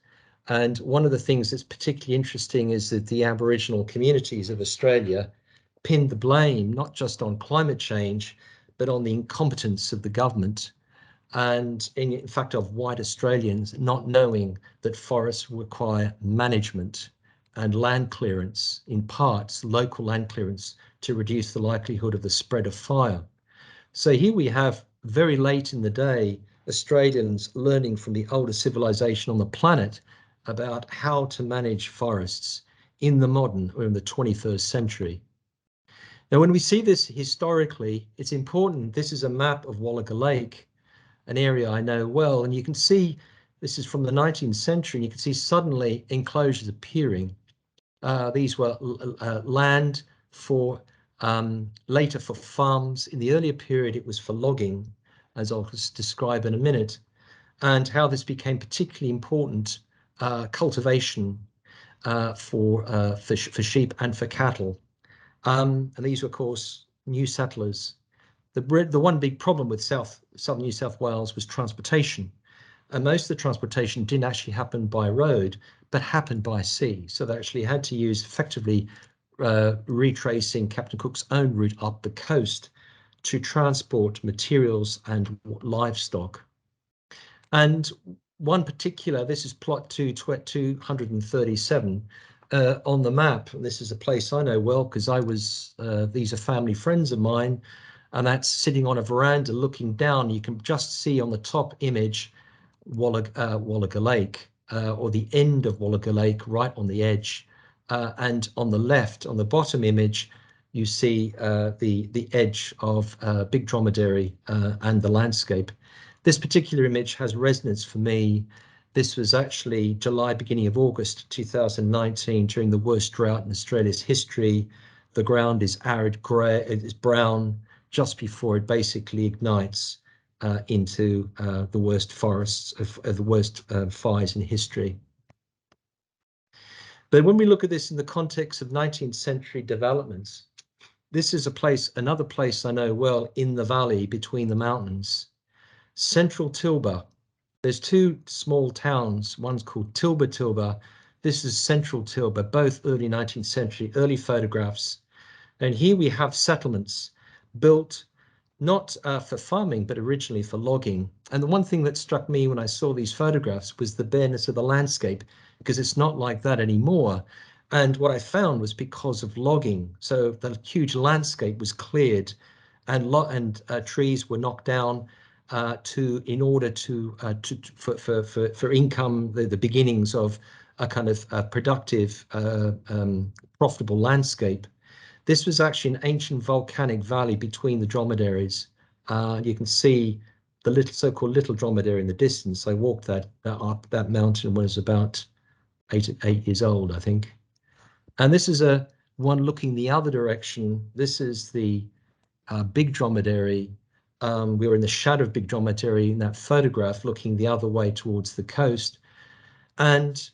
And one of the things that's particularly interesting is that the Aboriginal communities of Australia pinned the blame not just on climate change, but on the incompetence of the government, and in fact of white Australians not knowing that forests require management and land clearance, in parts local land clearance, to reduce the likelihood of the spread of fire. So here we have, very late in the day, Australians learning from the oldest civilization on the planet about how to manage forests in the modern or in the 21st century. Now, when we see this historically, it's important. This is a map of Wallaga Lake, an area I know well, and you can see this is from the 19th century, and you can see suddenly enclosures appearing. These were land for later for farms. In the earlier period, it was for logging, as I'll describe in a minute, and how this became particularly important cultivation for sheep and for cattle. And these were, of course, new settlers. The one big problem with southern New South Wales was transportation. And most of the transportation didn't actually happen by road, but happened by sea. So they actually had to use effectively retracing Captain Cook's own route up the coast to transport materials and livestock. And one particular, this is plot 237 on the map. And this is a place I know well because these are family friends of mine, and that's sitting on a veranda looking down. You can just see on the top image Wallaga Lake, or the end of Wallaga Lake, right on the edge and on the left, on the bottom image, you see the edge of big dromedary and the landscape. This particular image has resonance for me. This was actually July, beginning of August 2019, during the worst drought in Australia's history. The ground is arid grey, it is brown, just before it basically ignites into the worst forests of the worst fires in history. But when we look at this in the context of 19th century developments, this is a place, another place I know well, in the valley between the mountains. Central Tilba. There's two small towns. One's called Tilba. This is Central Tilba, both early 19th century, early photographs. And here we have settlements built not for farming, but originally for logging. And the one thing that struck me when I saw these photographs was the bareness of the landscape, because it's not like that anymore. And what I found was because of logging. So the huge landscape was cleared and trees were knocked down in order for income, the beginnings of a kind of productive, profitable landscape. This was actually an ancient volcanic valley between the dromedaries. You can see the so-called little dromedary in the distance. I walked up that mountain when I was about eight years old, I think. And this is one looking the other direction. This is the big dromedary. We were in the shadow of big dromedary in that photograph, looking the other way towards the coast. And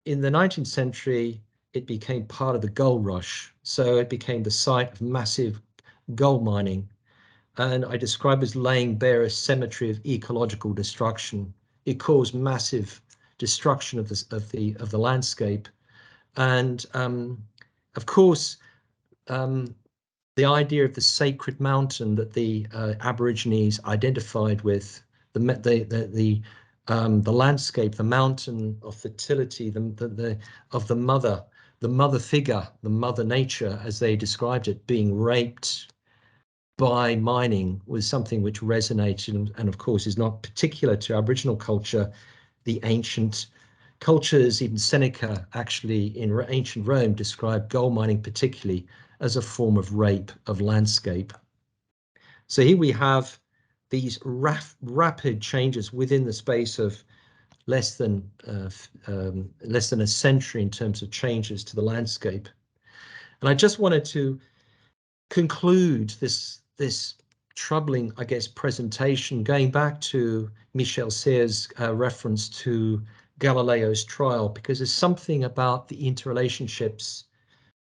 in the 19th century, it became part of the gold rush. So it became the site of massive gold mining. And I describe as laying bare a cemetery of ecological destruction. It caused massive destruction of the landscape. And of course, the idea of the sacred mountain that the Aborigines identified with, the landscape, the mountain of fertility, of the mother figure, the mother nature, as they described it, being raped by mining, was something which resonated, and of course is not particular to Aboriginal culture. The ancient cultures, even Seneca actually in ancient Rome described gold mining particularly as a form of rape of landscape. So here we have these rapid changes within the space of less than a century in terms of changes to the landscape. And I just wanted to conclude this troubling, I guess, presentation, going back to Michel Serres' reference to Galileo's trial, because there's something about the interrelationships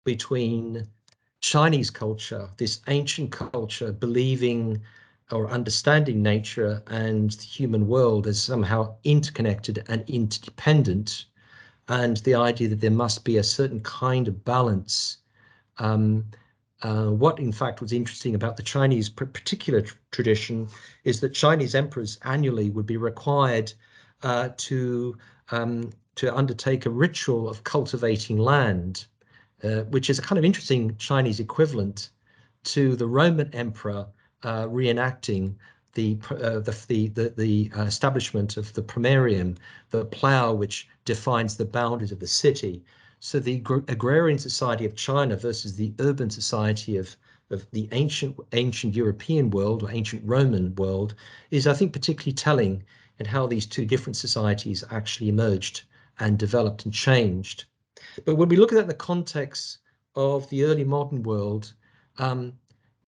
between Chinese culture, this ancient culture, believing or understanding nature and the human world as somehow interconnected and interdependent, and the idea that there must be a certain kind of balance. What in fact was interesting about the Chinese particular tradition is that Chinese emperors annually would be required to undertake a ritual of cultivating land, which is a kind of interesting Chinese equivalent to the Roman emperor reenacting the establishment of the primarium, the plough which defines the boundaries of the city. So the agrarian society of China versus the urban society of the ancient European world or ancient Roman world is, I think, particularly telling in how these two different societies actually emerged and developed and changed. But when we look at that in the context of the early modern world,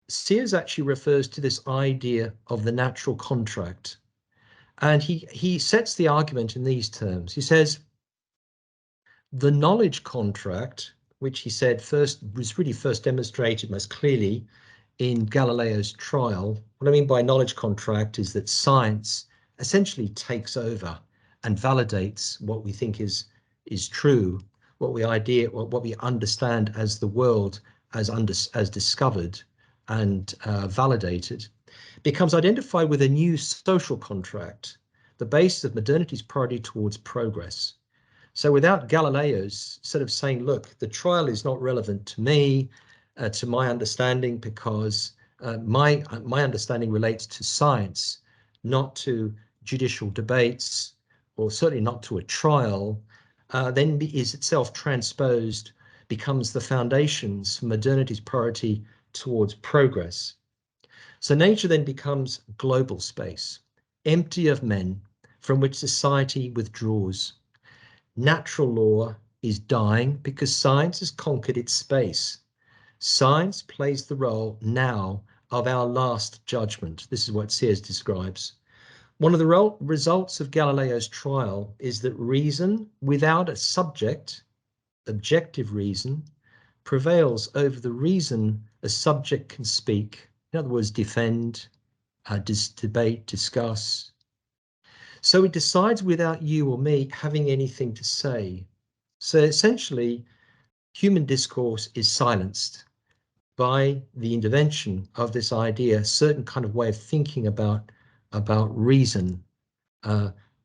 Sears actually refers to this idea of the natural contract. And he sets the argument in these terms. He says, the knowledge contract, which he said was really first demonstrated most clearly in Galileo's trial. What I mean by knowledge contract is that science essentially takes over and validates what we think is true, what we understand as the world as discovered and validated, becomes identified with a new social contract, the basis of modernity's priority towards progress. So without Galileo's sort of saying, look, the trial is not relevant to me, to my understanding, because my understanding relates to science, not to judicial debates, or certainly not to a trial, then is itself transposed, becomes the foundations for modernity's priority towards progress. So nature then becomes global space, empty of men, from which society withdraws. Natural law is dying because science has conquered its space. Science plays the role now of our last judgment. This is what Sears describes. One of the results of Galileo's trial is that reason without a subject, objective reason, prevails over the reason a subject can speak. In other words, defend, debate, discuss. So it decides without you or me having anything to say. So essentially, human discourse is silenced by the intervention of this idea, a certain kind of way of thinking about reason,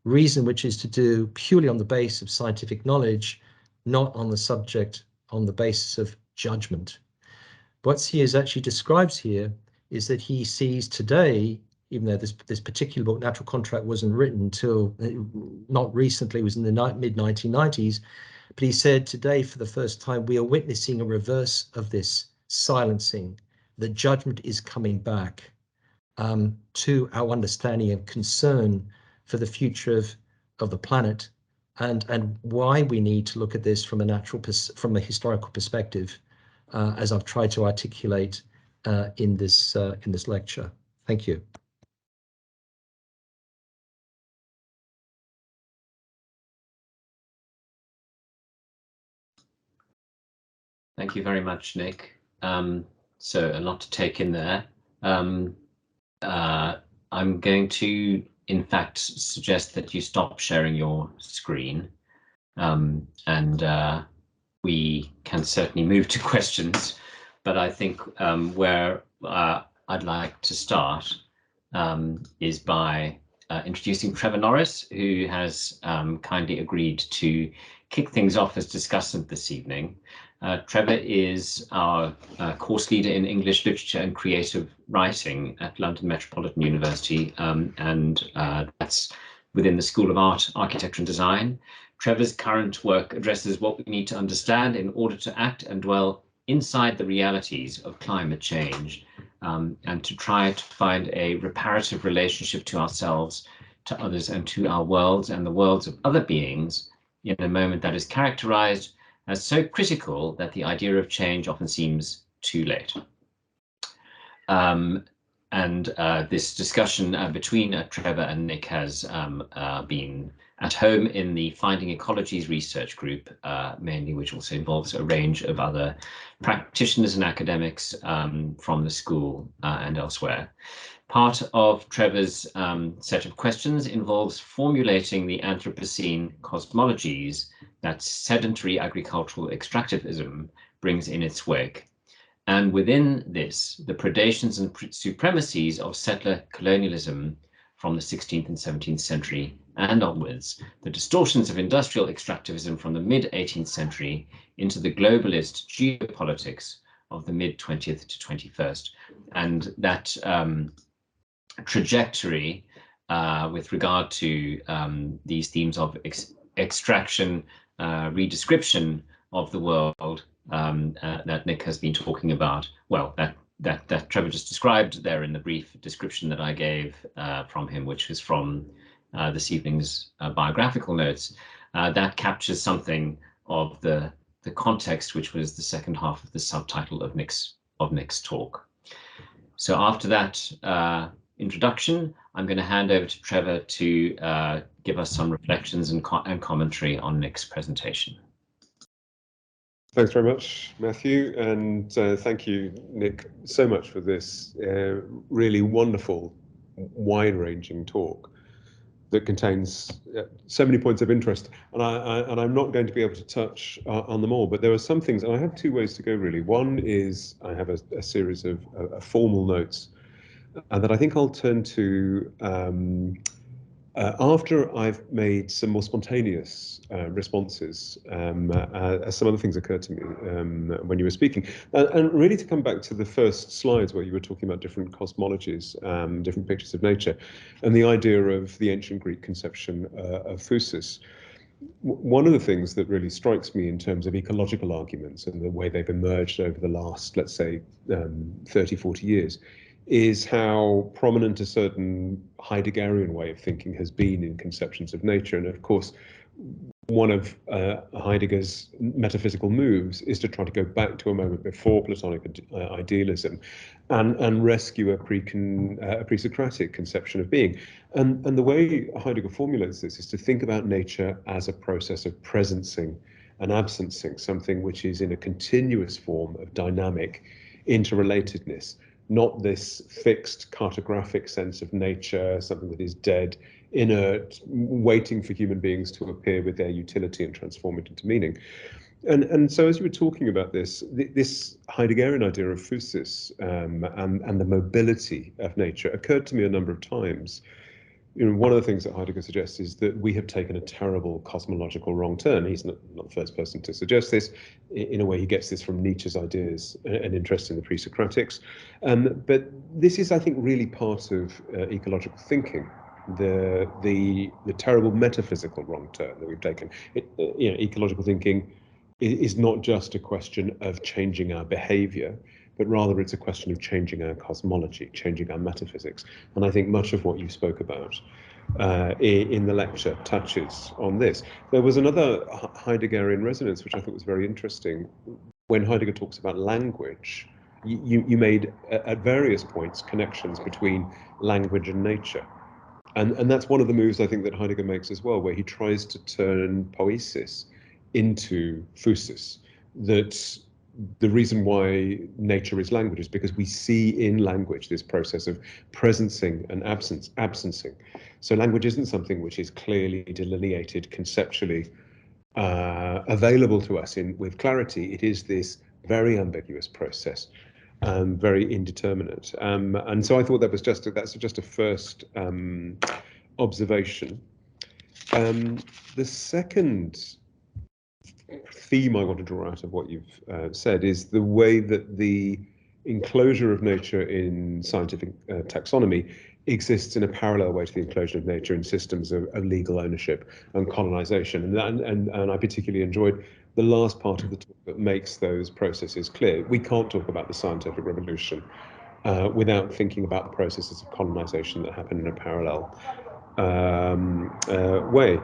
reason which is to do purely on the basis of scientific knowledge, not on the subject, on the basis of judgment. What Sears actually describes here is that he sees today, even though this particular book, Natural Contract, wasn't written until not recently, it was in the mid-1990s, but he said today, for the first time, we are witnessing a reverse of this silencing. The judgment is coming back to our understanding and concern for the future of the planet, and why we need to look at this from a historical perspective, as I've tried to articulate in this lecture. Thank you. Thank you very much, Nick. So a lot to take in there. I'm going to, in fact, suggest that you stop sharing your screen, and we can certainly move to questions. But I think where I'd like to start is by introducing Trevor Norris, who has kindly agreed to kick things off as discussant this evening. Trevor is our course leader in English literature and creative writing at London Metropolitan University, and that's within the School of Art, Architecture and Design. Trevor's current work addresses what we need to understand in order to act and dwell inside the realities of climate change, and to try to find a reparative relationship to ourselves, to others, and to our worlds and the worlds of other beings in a moment that is characterized as so critical that the idea of change often seems too late. This discussion between Trevor and Nick has been at home in the Finding Ecologies research group, mainly, which also involves a range of other practitioners and academics from the school and elsewhere. Part of Trevor's set of questions involves formulating the Anthropocene cosmologies that sedentary agricultural extractivism brings in its wake. And within this, the predations and supremacies of settler colonialism from the 16th and 17th century and onwards, the distortions of industrial extractivism from the mid-18th century into the globalist geopolitics of the mid-20th to 21st. And that trajectory with regard to these themes of extraction, redescription of the world that Nick has been talking about, well, that Trevor just described there in the brief description that I gave from him, which is from this evening's biographical notes, that captures something of the context, which was the second half of the subtitle of Nick's talk. So after that introduction, I'm going to hand over to Trevor to give us some reflections and commentary on Nick's presentation. Thanks very much, Matthew, and thank you, Nick, so much for this really wonderful, wide-ranging talk that contains so many points of interest. And I'm not going to be able to touch on them all, but there are some things, and I have two ways to go, really. One is I have a series of formal notes that I think I'll turn to after I've made some more spontaneous responses, as some other things occurred to me when you were speaking. And really to come back to the first slides where you were talking about different cosmologies, different pictures of nature, and the idea of the ancient Greek conception of phusis. one of the things that really strikes me in terms of ecological arguments and the way they've emerged over the last, let's say, 30, 40 years, is how prominent a certain Heideggerian way of thinking has been in conceptions of nature. And of course, one of Heidegger's metaphysical moves is to try to go back to a moment before Platonic idealism and rescue a pre-Socratic conception of being. And the way Heidegger formulates this is to think about nature as a process of presencing and absencing, something which is in a continuous form of dynamic interrelatedness, not this fixed cartographic sense of nature, something that is dead, inert, waiting for human beings to appear with their utility and transform it into meaning. And so as you were talking about this Heideggerian idea of physis and the mobility of nature occurred to me a number of times. One of the things that Heidegger suggests is that we have taken a terrible cosmological wrong turn. He's not the first person to suggest this. In a way, he gets this from Nietzsche's ideas and interest in the pre-Socratics. But this is, I think, really part of ecological thinking. The terrible metaphysical wrong turn that we've taken. Ecological thinking is not just a question of changing our behavior, but rather it's a question of changing our cosmology, changing our metaphysics. And I think much of what you spoke about in the lecture touches on this. There was another Heideggerian resonance, which I thought was very interesting. When Heidegger talks about language, you made at various points connections between language and nature. And that's one of the moves I think that Heidegger makes as well, where he tries to turn poiesis into physis. That the reason why nature is language is because we see in language this process of presencing and absencing. So language isn't something which is clearly delineated conceptually available to us with clarity. It is this very ambiguous process, very indeterminate. And so I thought that's just a first observation. The second theme I want to draw out of what you've said is the way that the enclosure of nature in scientific taxonomy exists in a parallel way to the enclosure of nature in systems of legal ownership and colonization. And I particularly enjoyed the last part of the talk that makes those processes clear. We can't talk about the scientific revolution without thinking about the processes of colonization that happen in a parallel way.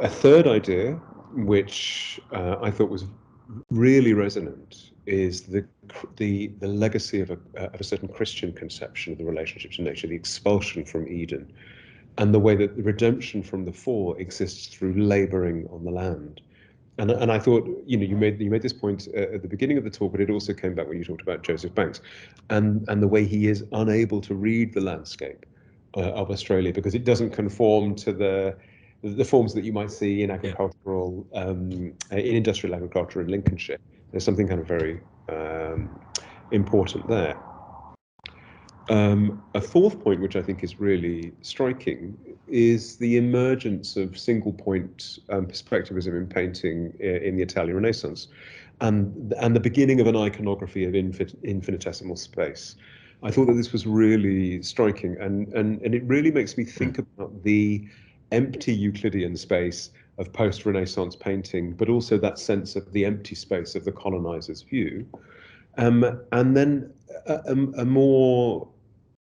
A third idea, which I thought was really resonant, is the legacy of a certain Christian conception of the relationship to nature, the expulsion from Eden, and the way that the redemption from the fall exists through laboring on the land. And I thought, you made this point at the beginning of the talk, but it also came back when you talked about Joseph Banks and the way he is unable to read the landscape of Australia because it doesn't conform to the forms that you might see in agricultural, in industrial agriculture in Lincolnshire. There's something kind of very important there. A fourth point, which I think is really striking, is the emergence of single-point perspectivism in painting in the Italian Renaissance, and the beginning of an iconography of infinitesimal space. I thought that this was really striking, and it really makes me think about the empty Euclidean space of post-Renaissance painting, but also that sense of the empty space of the colonizer's view. And then a more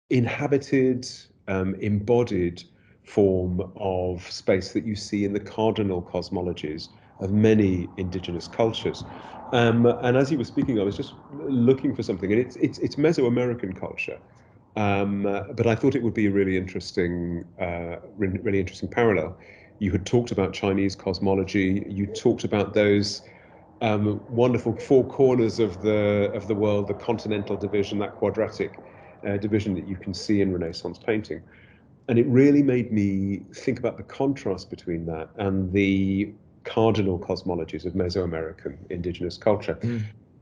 inhabited, embodied form of space that you see in the cardinal cosmologies of many indigenous cultures. And as you were speaking, I was just looking for something, and it's Mesoamerican culture. But I thought it would be a really interesting parallel. You had talked about Chinese cosmology. You talked about those wonderful four corners of the world, the continental division, that quadratic division that you can see in Renaissance painting. And it really made me think about the contrast between that and the cardinal cosmologies of Mesoamerican indigenous culture.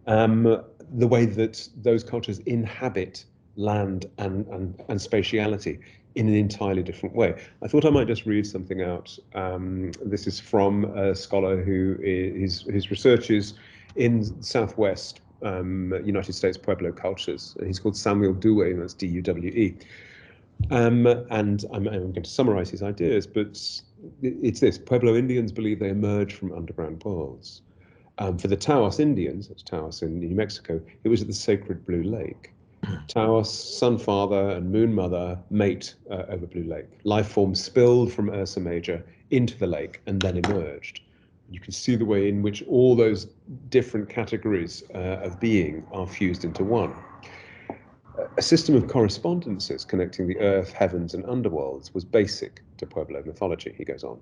The way that those cultures inhabit land and spatiality in an entirely different way. I thought I might just read something out. This is from a scholar who his research is in Southwest United States Pueblo cultures. He's called Samuel Dewey, and that's D-U-W-E. And I'm going to summarize his ideas, but it's this: Pueblo Indians believe they emerge from underground worlds. For the Taos Indians, that's Taos in New Mexico, it was at the sacred Blue Lake. Taos, Sun Father and Moon Mother mate over Blue Lake. Life forms spilled from Ursa Major into the lake and then emerged. You can see the way in which all those different categories of being are fused into one. A system of correspondences connecting the earth, heavens, and underworlds was basic to Pueblo mythology, he goes on.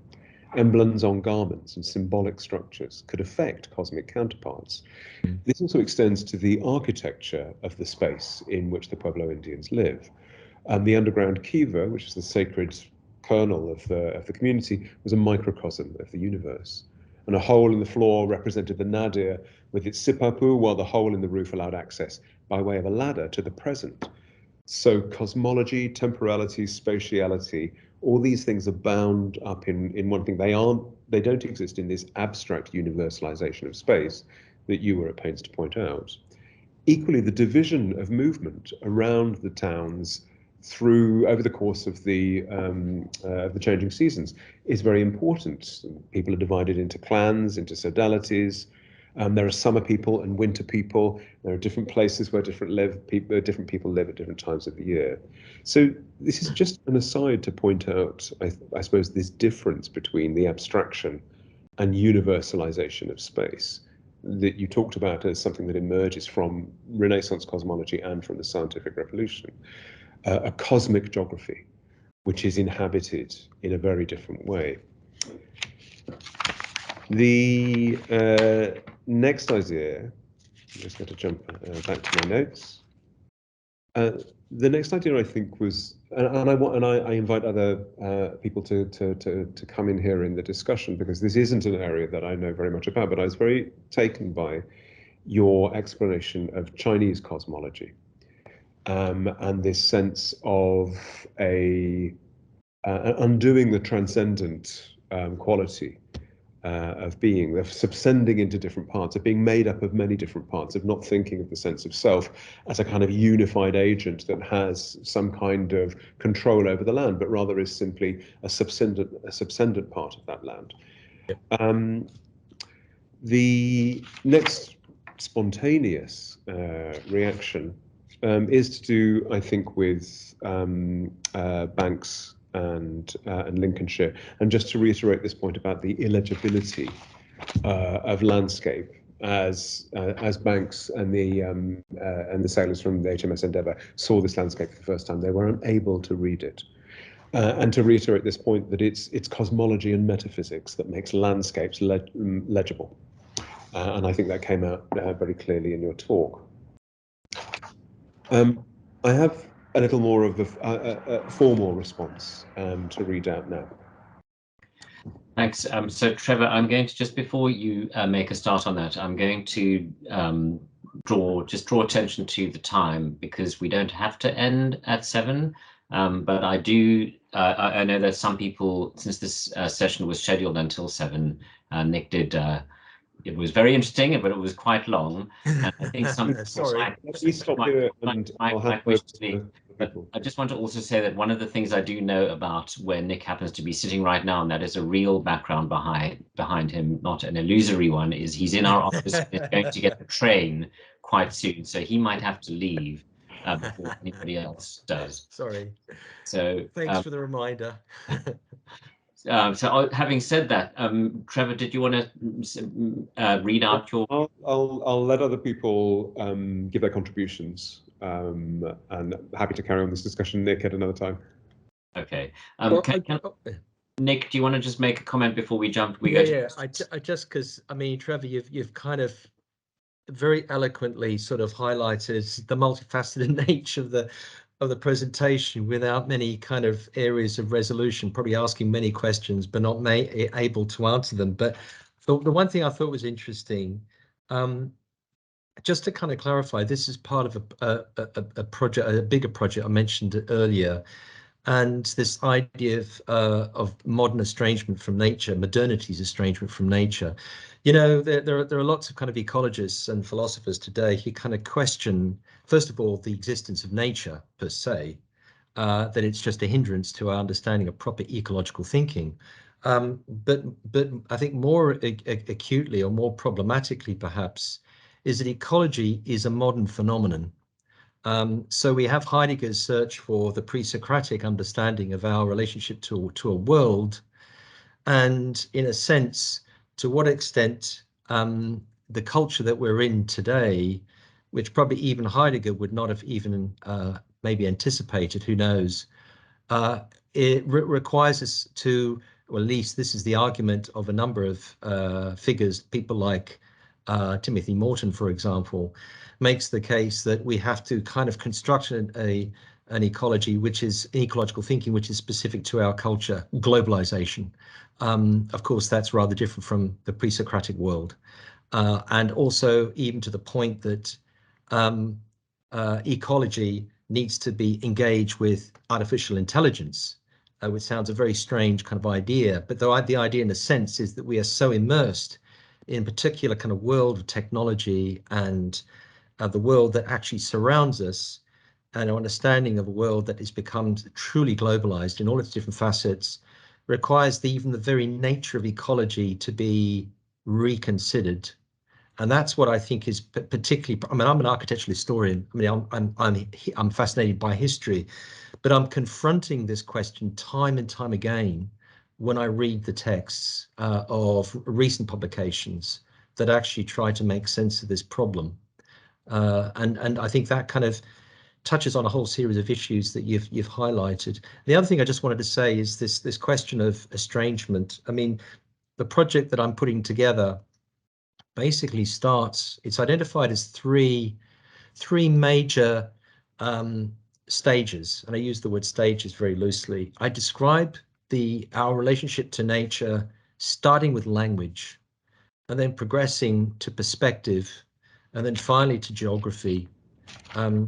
Emblems on garments and symbolic structures could affect cosmic counterparts. This also extends to the architecture of the space in which the Pueblo Indians live. The underground kiva, which is the sacred kernel of the community, was a microcosm of the universe. And a hole in the floor represented the nadir with its sipapu, while the hole in the roof allowed access by way of a ladder to the present. So cosmology, temporality, spatiality, all these things are bound up in one thing. They don't exist in this abstract universalization of space that you were at pains to point out. Equally, the division of movement around the towns over the course of the changing seasons is very important. People are divided into clans, into sodalities. There are summer people and winter people. There are different places where different people live at different times of the year. So this is just an aside to point out, I suppose, this difference between the abstraction and universalization of space that you talked about as something that emerges from Renaissance cosmology and from the scientific revolution. A cosmic geography, which is inhabited in a very different way. The next idea, I'm just going to jump back to my notes. The next idea I think was, and I invite other people to come in here in the discussion, because this isn't an area that I know very much about, but I was very taken by your explanation of Chinese cosmology. And this sense of undoing the transcendent quality of being, of subsending into different parts, of being made up of many different parts, of not thinking of the sense of self as a kind of unified agent that has some kind of control over the land, but rather is simply a subsendent part of that land. Yep. The next spontaneous reaction is to do, I think, with Banks and Lincolnshire, and just to reiterate this point about the illegibility of landscape as Banks and the sailors from the HMS Endeavour saw this landscape for the first time, they were unable to read it. And to reiterate this point that it's cosmology and metaphysics that makes landscapes legible. And I think that came out very clearly in your talk. I have a little more of a formal response to read out now. Thanks. So Trevor, I'm going to, just before you make a start on that, I'm going to draw attention to the time, because we don't have to end at 7. But I do, I know that some people, since this session was scheduled until 7, Nick did, it was very interesting, but it was quite long. And I think some sorry, might wish to leave. But I just want to also say that one of the things I do know about where Nick happens to be sitting right now, and that is a real background behind him, not an illusory one, is he's in our office and is going to get the train quite soon. So he might have to leave before anybody else does. Sorry. So thanks for the reminder. So having said that, Trevor, did you want to read out your? I'll let other people give their contributions, and happy to carry on this discussion, Nick, at another time. Okay. Nick, do you want to just make a comment before we jump? I just, because I mean, Trevor, you've kind of very eloquently sort of highlighted the multifaceted nature of the presentation without many kind of areas of resolution, probably asking many questions but not able to answer them. But the one thing I thought was interesting, just to kind of clarify, this is part of a project, a bigger project I mentioned earlier, and this idea of modern estrangement from nature, modernity's estrangement from nature. You know, there are lots of kind of ecologists and philosophers today who kind of question, first of all, the existence of nature per se, that it's just a hindrance to our understanding of proper ecological thinking. But I think more acutely or more problematically perhaps is that ecology is a modern phenomenon. So we have Heidegger's search for the pre-Socratic understanding of our relationship to a world, and in a sense, to what extent the culture that we're in today, which probably even Heidegger would not have even maybe anticipated, who knows, it requires us to, or at least this is the argument of a number of figures, people like Timothy Morton, for example, makes the case that we have to kind of construct an ecology, which is ecological thinking, which is specific to our culture, globalisation. Of course, that's rather different from the pre-Socratic world. And also even to the point that ecology needs to be engaged with artificial intelligence, which sounds a very strange kind of idea. But the idea in a sense is that we are so immersed in a particular kind of world of technology and the world that actually surrounds us, and our understanding of a world that has become truly globalized in all its different facets requires even the very nature of ecology to be reconsidered. And that's what I think is particularly, I mean, I'm an architectural historian. I mean, I'm fascinated by history, but I'm confronting this question time and time again when I read the texts of recent publications that actually try to make sense of this problem. And I think that kind of touches on a whole series of issues that you've highlighted. The other thing I just wanted to say is this question of estrangement. I mean, the project that I'm putting together basically starts, it's identified as three major stages, and I use the word stages very loosely. I describe our relationship to nature starting with language, and then progressing to perspective, and then finally to geography.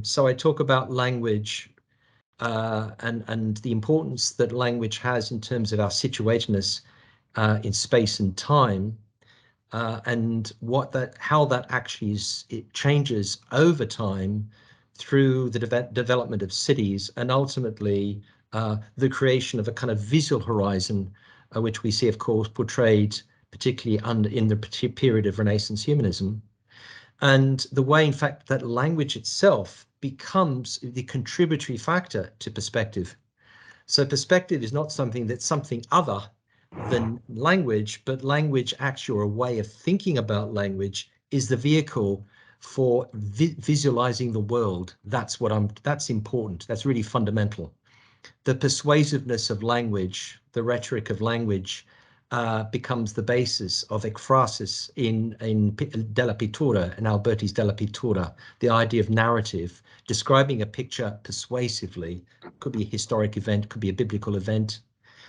So I talk about language and the importance that language has in terms of our situatedness in space and time, and how that actually it changes over time through the development of cities, and ultimately the creation of a kind of visual horizon, which we see, of course, portrayed particularly in the period of Renaissance humanism. And the way, in fact, that language itself becomes the contributory factor to perspective. So perspective is not something that's something other than language, but language actually, or a way of thinking about language, is the vehicle for visualizing the world. That's important. That's really fundamental. The persuasiveness of language, the rhetoric of language, becomes the basis of ekphrasis in Della Pittura, in Alberti's Della Pittura, the idea of narrative, describing a picture persuasively. Could be a historic event, could be a biblical event.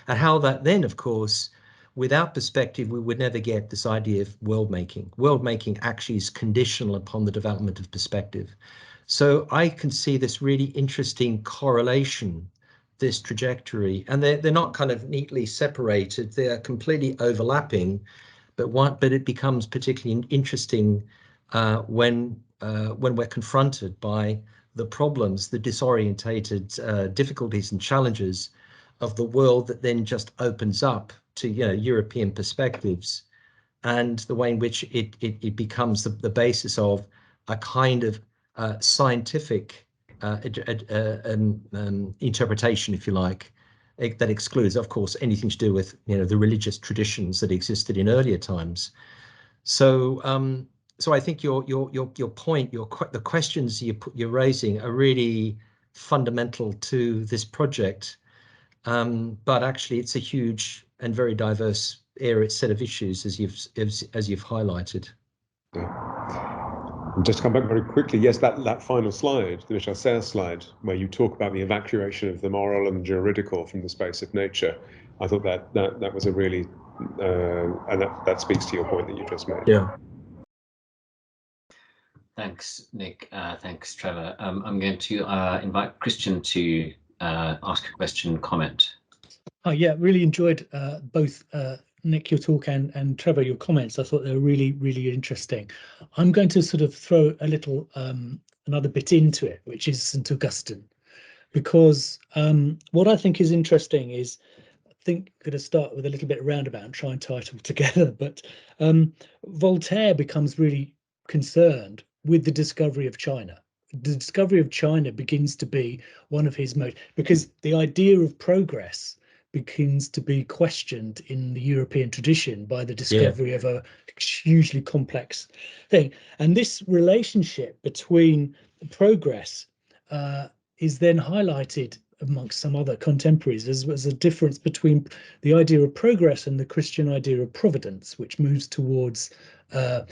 And how that then, of course, without perspective, we would never get this idea of world making. World making actually is conditional upon the development of perspective. So I can see this really interesting correlation, this trajectory, and they're not kind of neatly separated. They're completely overlapping, but it becomes particularly interesting when we're confronted by the problems, the disorientated difficulties and challenges of the world that then just opens up to European perspectives, and the way in which it becomes the basis of a kind of scientific interpretation, if you like, that excludes, of course, anything to do with the religious traditions that existed in earlier times. So so I think your point, the questions you're raising are really fundamental to this project. But actually, it's a huge and very diverse set of issues, as you've highlighted. Yeah. And just to come back very quickly, yes, that final slide, the Michel Serres slide, where you talk about the evacuation of the moral and juridical from the space of nature, I thought that was a really, and that speaks to your point that you just made. Yeah. Thanks, Nick. Thanks, Trevor. I'm going to invite Christian to ask a question, comment. Oh yeah, really enjoyed both Nick, your talk, and Trevor, your comments. I thought they were really, really interesting. I'm going to sort of throw a little another bit into it, which is St. Augustine, because what I think is interesting is, I think I'm going to start with a little bit roundabout and try and tie it all together. But Voltaire becomes really concerned with the discovery of China. The discovery of China begins to be one of his most, because the idea of progress begins to be questioned in the European tradition by the discovery of a hugely complex thing. And this relationship between progress is then highlighted amongst some other contemporaries as a difference between the idea of progress and the Christian idea of providence, which moves towards a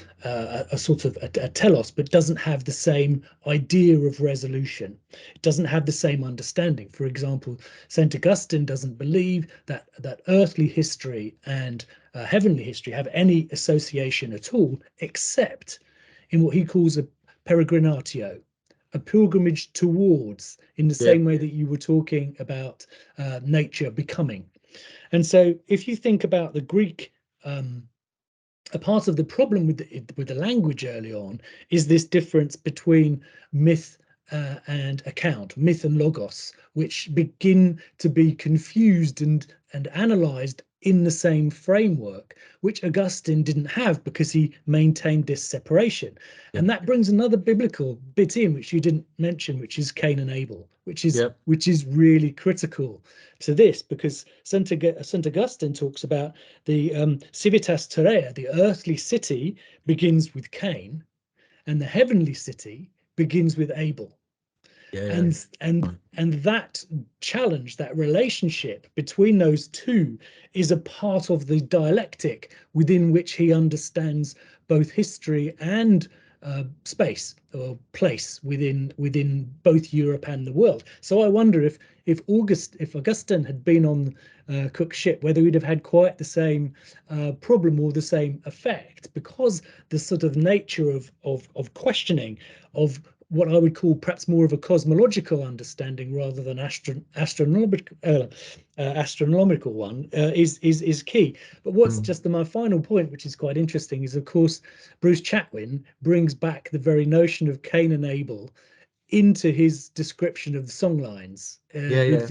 sort of a telos, but doesn't have the same idea of resolution. It doesn't have the same understanding. For example, St. Augustine doesn't believe that earthly history and heavenly history have any association at all, except in what he calls a peregrinatio, a pilgrimage towards, in the same way that you were talking about nature becoming. And so if you think about the Greek, a part of the problem with the language early on is this difference between myth and account, myth and logos, which begin to be confused and analyzed in the same framework, which Augustine didn't have because he maintained this separation. And that brings another biblical bit in, which you didn't mention, which is Cain and Abel, which is really critical to this, because St. Augustine talks about the civitas terrea, the earthly city, begins with Cain, and the heavenly city begins with Abel. And that challenge, that relationship between those two, is a part of the dialectic within which he understands both history and space or place within both Europe and the world. So I wonder if Augustine had been on Cook's ship, whether we'd have had quite the same problem or the same effect, because the sort of nature of questioning of what I would call perhaps more of a cosmological understanding rather than astronomical one is key. But what's just my final point, which is quite interesting, is of course Bruce Chatwin brings back the very notion of Cain and Abel into his description of the songlines with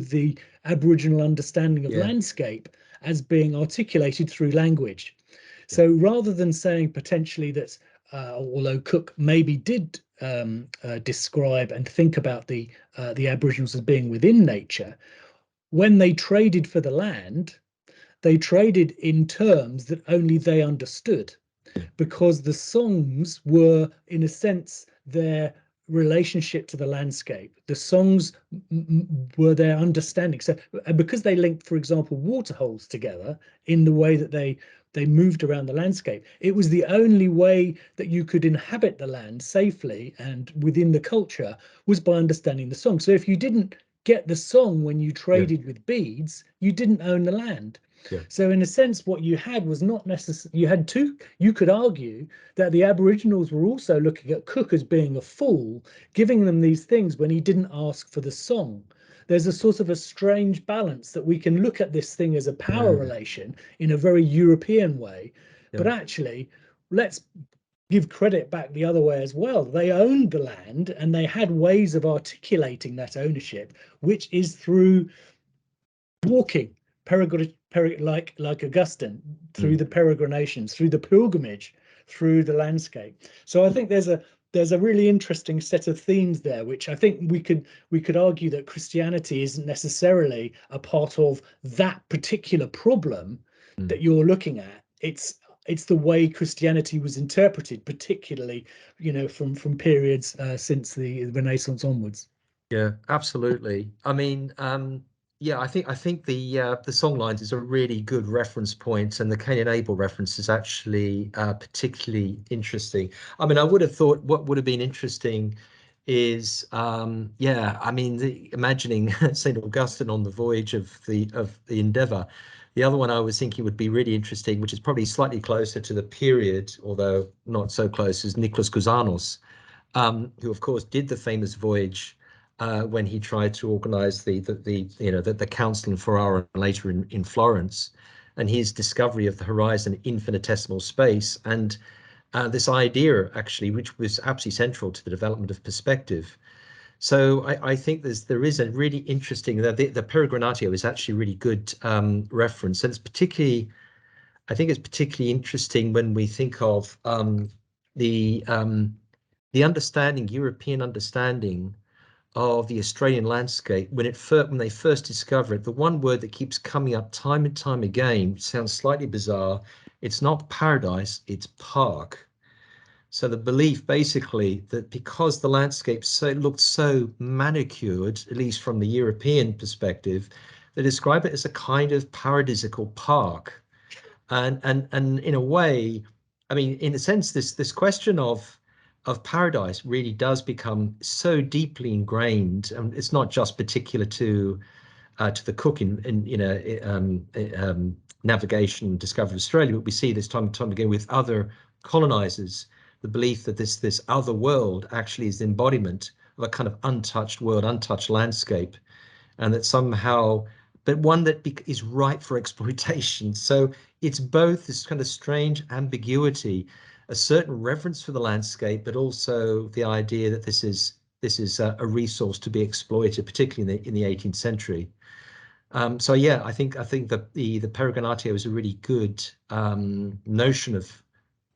the Aboriginal understanding of landscape as being articulated through language. So rather than saying potentially that although Cook maybe did describe and think about the Aboriginals as being within nature, when they traded for the land, they traded in terms that only they understood, because the songs were, in a sense, their relationship to the landscape. The songs were their understanding. So, and because they linked, for example, waterholes together in the way that they moved around the landscape, it was the only way that you could inhabit the land safely and within the culture was by understanding the song. So if you didn't get the song when you traded with beads, you didn't own the land. So in a sense, what you had was not necessarily, you had two, you could argue that the Aboriginals were also looking at Cook as being a fool, giving them these things when he didn't ask for the song. There's a sort of a strange balance that we can look at this thing as a power relation in a very European way, but actually let's give credit back the other way as well. They owned the land and they had ways of articulating that ownership, which is through walking, like Augustine, through the peregrinations, through the pilgrimage, through the landscape. So I think there's a really interesting set of themes there, which I think we could argue that Christianity isn't necessarily a part of that particular problem that you're looking at. It's the way Christianity was interpreted, particularly, from periods since the Renaissance onwards. Yeah, absolutely. I mean, yeah, I think the songlines is a really good reference point, and the Cain and Abel reference is actually particularly interesting. I mean, I would have thought what would have been interesting is, yeah, I mean, imagining St. Augustine on the voyage of the Endeavour. The other one I was thinking would be really interesting, which is probably slightly closer to the period, although not so close, is Nicholas Cusanos, who of course did the famous voyage when he tried to organize the Council in Ferrara and later in Florence, and his discovery of the horizon infinitesimal space, and this idea actually, which was absolutely central to the development of perspective. So I think there is a really interesting, the peregrinatio is actually a really good reference, and it's particularly, I think it's particularly interesting when we think of the understanding, European understanding of the Australian landscape. When they first discover it, the one word that keeps coming up time and time again, sounds slightly bizarre, it's not paradise, it's park. So the belief basically that because the landscape looked so manicured, at least from the European perspective, they describe it as a kind of paradisical park. And in a way, I mean, in a sense, this question of paradise really does become so deeply ingrained, and it's not just particular to the Cook in navigation and discovery of Australia, but we see this time and time again with other colonizers, the belief that this other world actually is the embodiment of a kind of untouched world, untouched landscape, and that somehow, but one that is ripe for exploitation. So it's both this kind of strange ambiguity, a certain reverence for the landscape, but also the idea that this is a resource to be exploited, particularly in the 18th century. So yeah, I think that the peregrinatio is a really good notion of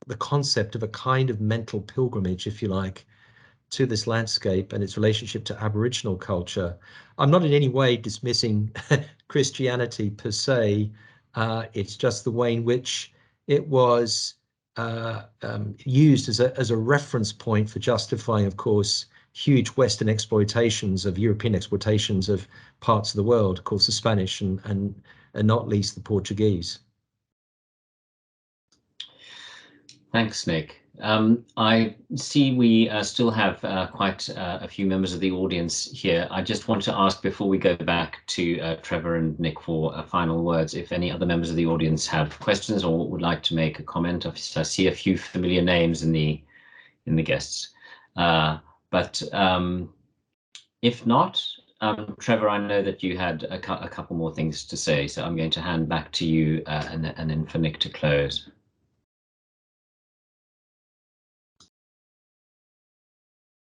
the concept of a kind of mental pilgrimage, if you like, to this landscape and its relationship to Aboriginal culture. I'm not in any way dismissing Christianity per se. It's just the way in which it was used as a reference point for justifying, of course, huge Western exploitations of European exploitations of parts of the world, of course, the Spanish and not least the Portuguese. Thanks, Nick. I see we still have quite a few members of the audience here. I just want to ask before we go back to Trevor and Nick for final words, if any other members of the audience have questions or would like to make a comment. I see a few familiar names in the guests, but if not, Trevor, I know that you had a couple more things to say, so I'm going to hand back to you and then for Nick to close.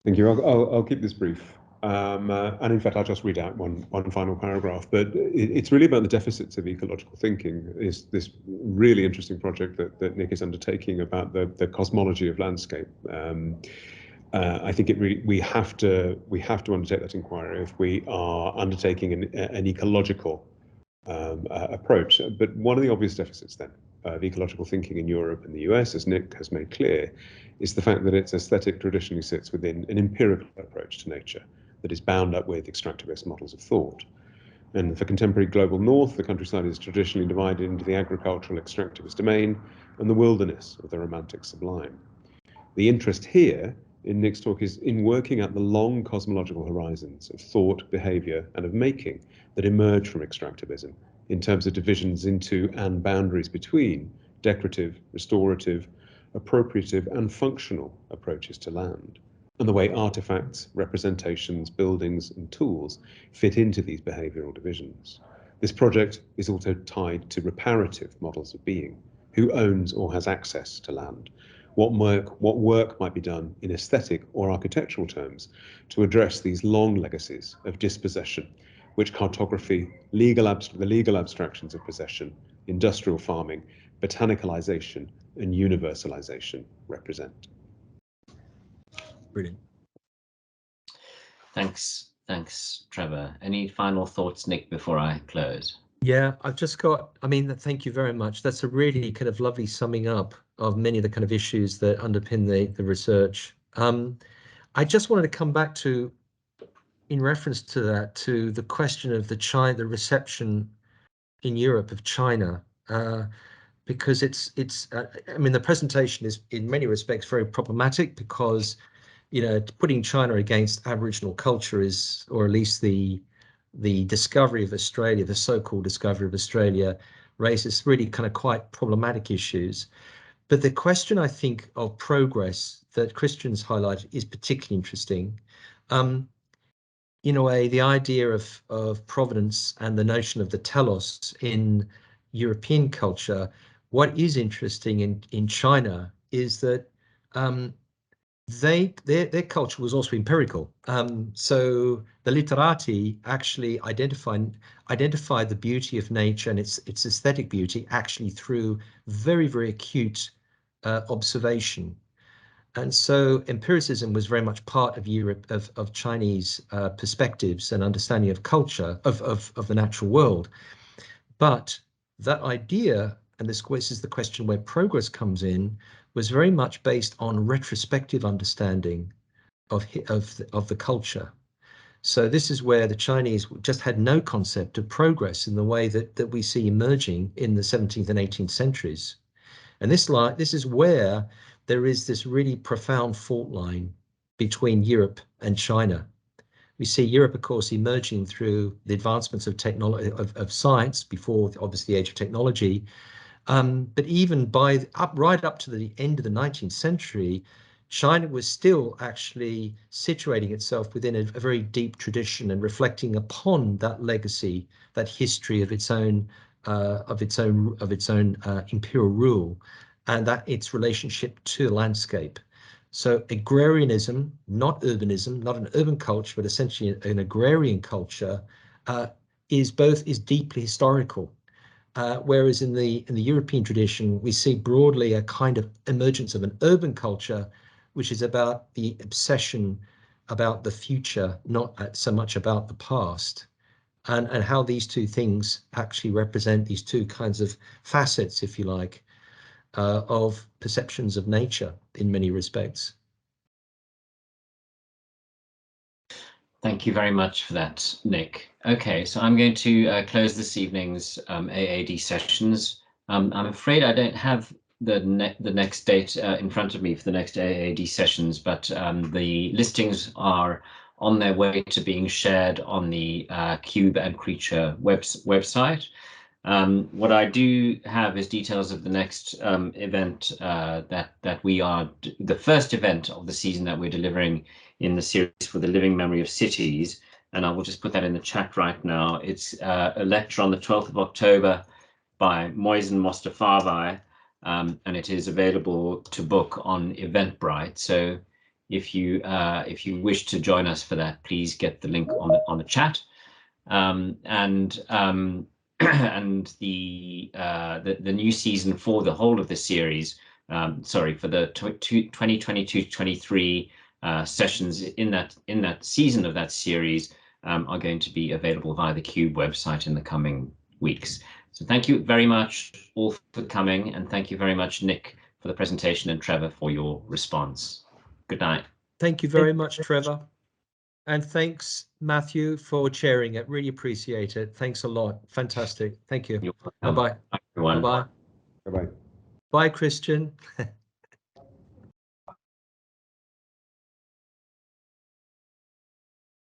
Thank you. I'll keep this brief. And in fact, I'll just read out one final paragraph. But it's really about the deficits of ecological thinking. Is this really interesting project that Nick is undertaking about the cosmology of landscape? I think we have to undertake that inquiry if we are undertaking an ecological approach. But one of the obvious deficits then of ecological thinking in Europe and the US, as Nick has made clear, is the fact that its aesthetic traditionally sits within an empirical approach to nature that is bound up with extractivist models of thought. And for contemporary global north, the countryside is traditionally divided into the agricultural extractivist domain and the wilderness of the romantic sublime. The interest here in Nick's talk is in working out the long cosmological horizons of thought, behavior, and of making that emerge from extractivism in terms of divisions into and boundaries between decorative, restorative, appropriative, and functional approaches to land, and the way artifacts, representations, buildings, and tools fit into these behavioral divisions. This project is also tied to reparative models of being. Who owns or has access to land? What work might be done in aesthetic or architectural terms to address these long legacies of dispossession, which cartography, the legal abstractions of possession, industrial farming, botanicalization, and universalization represent. Brilliant. Thanks, Trevor. Any final thoughts, Nick, before I close? Yeah, I've just got, I mean, thank you very much. That's a really kind of lovely summing up of many of the kind of issues that underpin the research. I just wanted to come back to, in reference to that, to the question of the reception in Europe of China, because I mean, the presentation is in many respects very problematic because, you know, putting China against Aboriginal culture is, or at least the discovery of Australia, the so-called discovery of Australia, raises really kind of quite problematic issues. But the question, I think, of progress that Christians highlight is particularly interesting. In a way, the idea of provenance and the notion of the telos in European culture, what is interesting in China is that their culture was also empirical. So the literati actually identified the beauty of nature and its aesthetic beauty actually through very, very acute observation. And so empiricism was very much part of Europe, of Chinese perspectives and understanding of culture, of the natural world. But that idea, and this is the question where progress comes in, was very much based on retrospective understanding of the culture. So this is where the Chinese just had no concept of progress in the way that we see emerging in the 17th and 18th centuries. And this is where there is this really profound fault line between Europe and China. We see Europe, of course, emerging through the advancements of technology, of science, before obviously the age of technology. But even right up to the end of the 19th century, China was still actually situating itself within a very deep tradition and reflecting upon that legacy, that history of its own imperial rule, and that its relationship to the landscape. So agrarianism, not urbanism, not an urban culture, but essentially an agrarian culture, is deeply historical. Whereas in the European tradition, we see broadly a kind of emergence of an urban culture, which is about the obsession about the future, not so much about the past, and how these two things actually represent these two kinds of facets, if you like, of perceptions of nature in many respects. Thank you very much for that, Nick. Okay, so I'm going to close this evening's AAD sessions. I'm afraid I don't have the next date in front of me for the next AAD sessions, but the listings are on their way to being shared on the Cube and Creature website. What I do have is details of the next event that we are, the first event of the season that we're delivering in the series for the Living Memory of Cities. And I will just put that in the chat right now. It's a lecture on the 12th of October by Moisen Mostafavi, and it is available to book on Eventbrite. So if you wish to join us for that, please get the link on the chat. And the new season for the whole of the series, sorry, for the 2022-23 sessions in that season of that series are going to be available via the Cube website in the coming weeks. So thank you very much all for coming, and thank you very much, Nick, for the presentation, and Trevor for your response. Good night. Thank you very much, Trevor. And thanks, Matthew, for chairing it. Really appreciate it. Thanks a lot. Fantastic. Thank you. Bye-bye. Bye, everyone. Bye-bye. Bye-bye. Bye, Christian.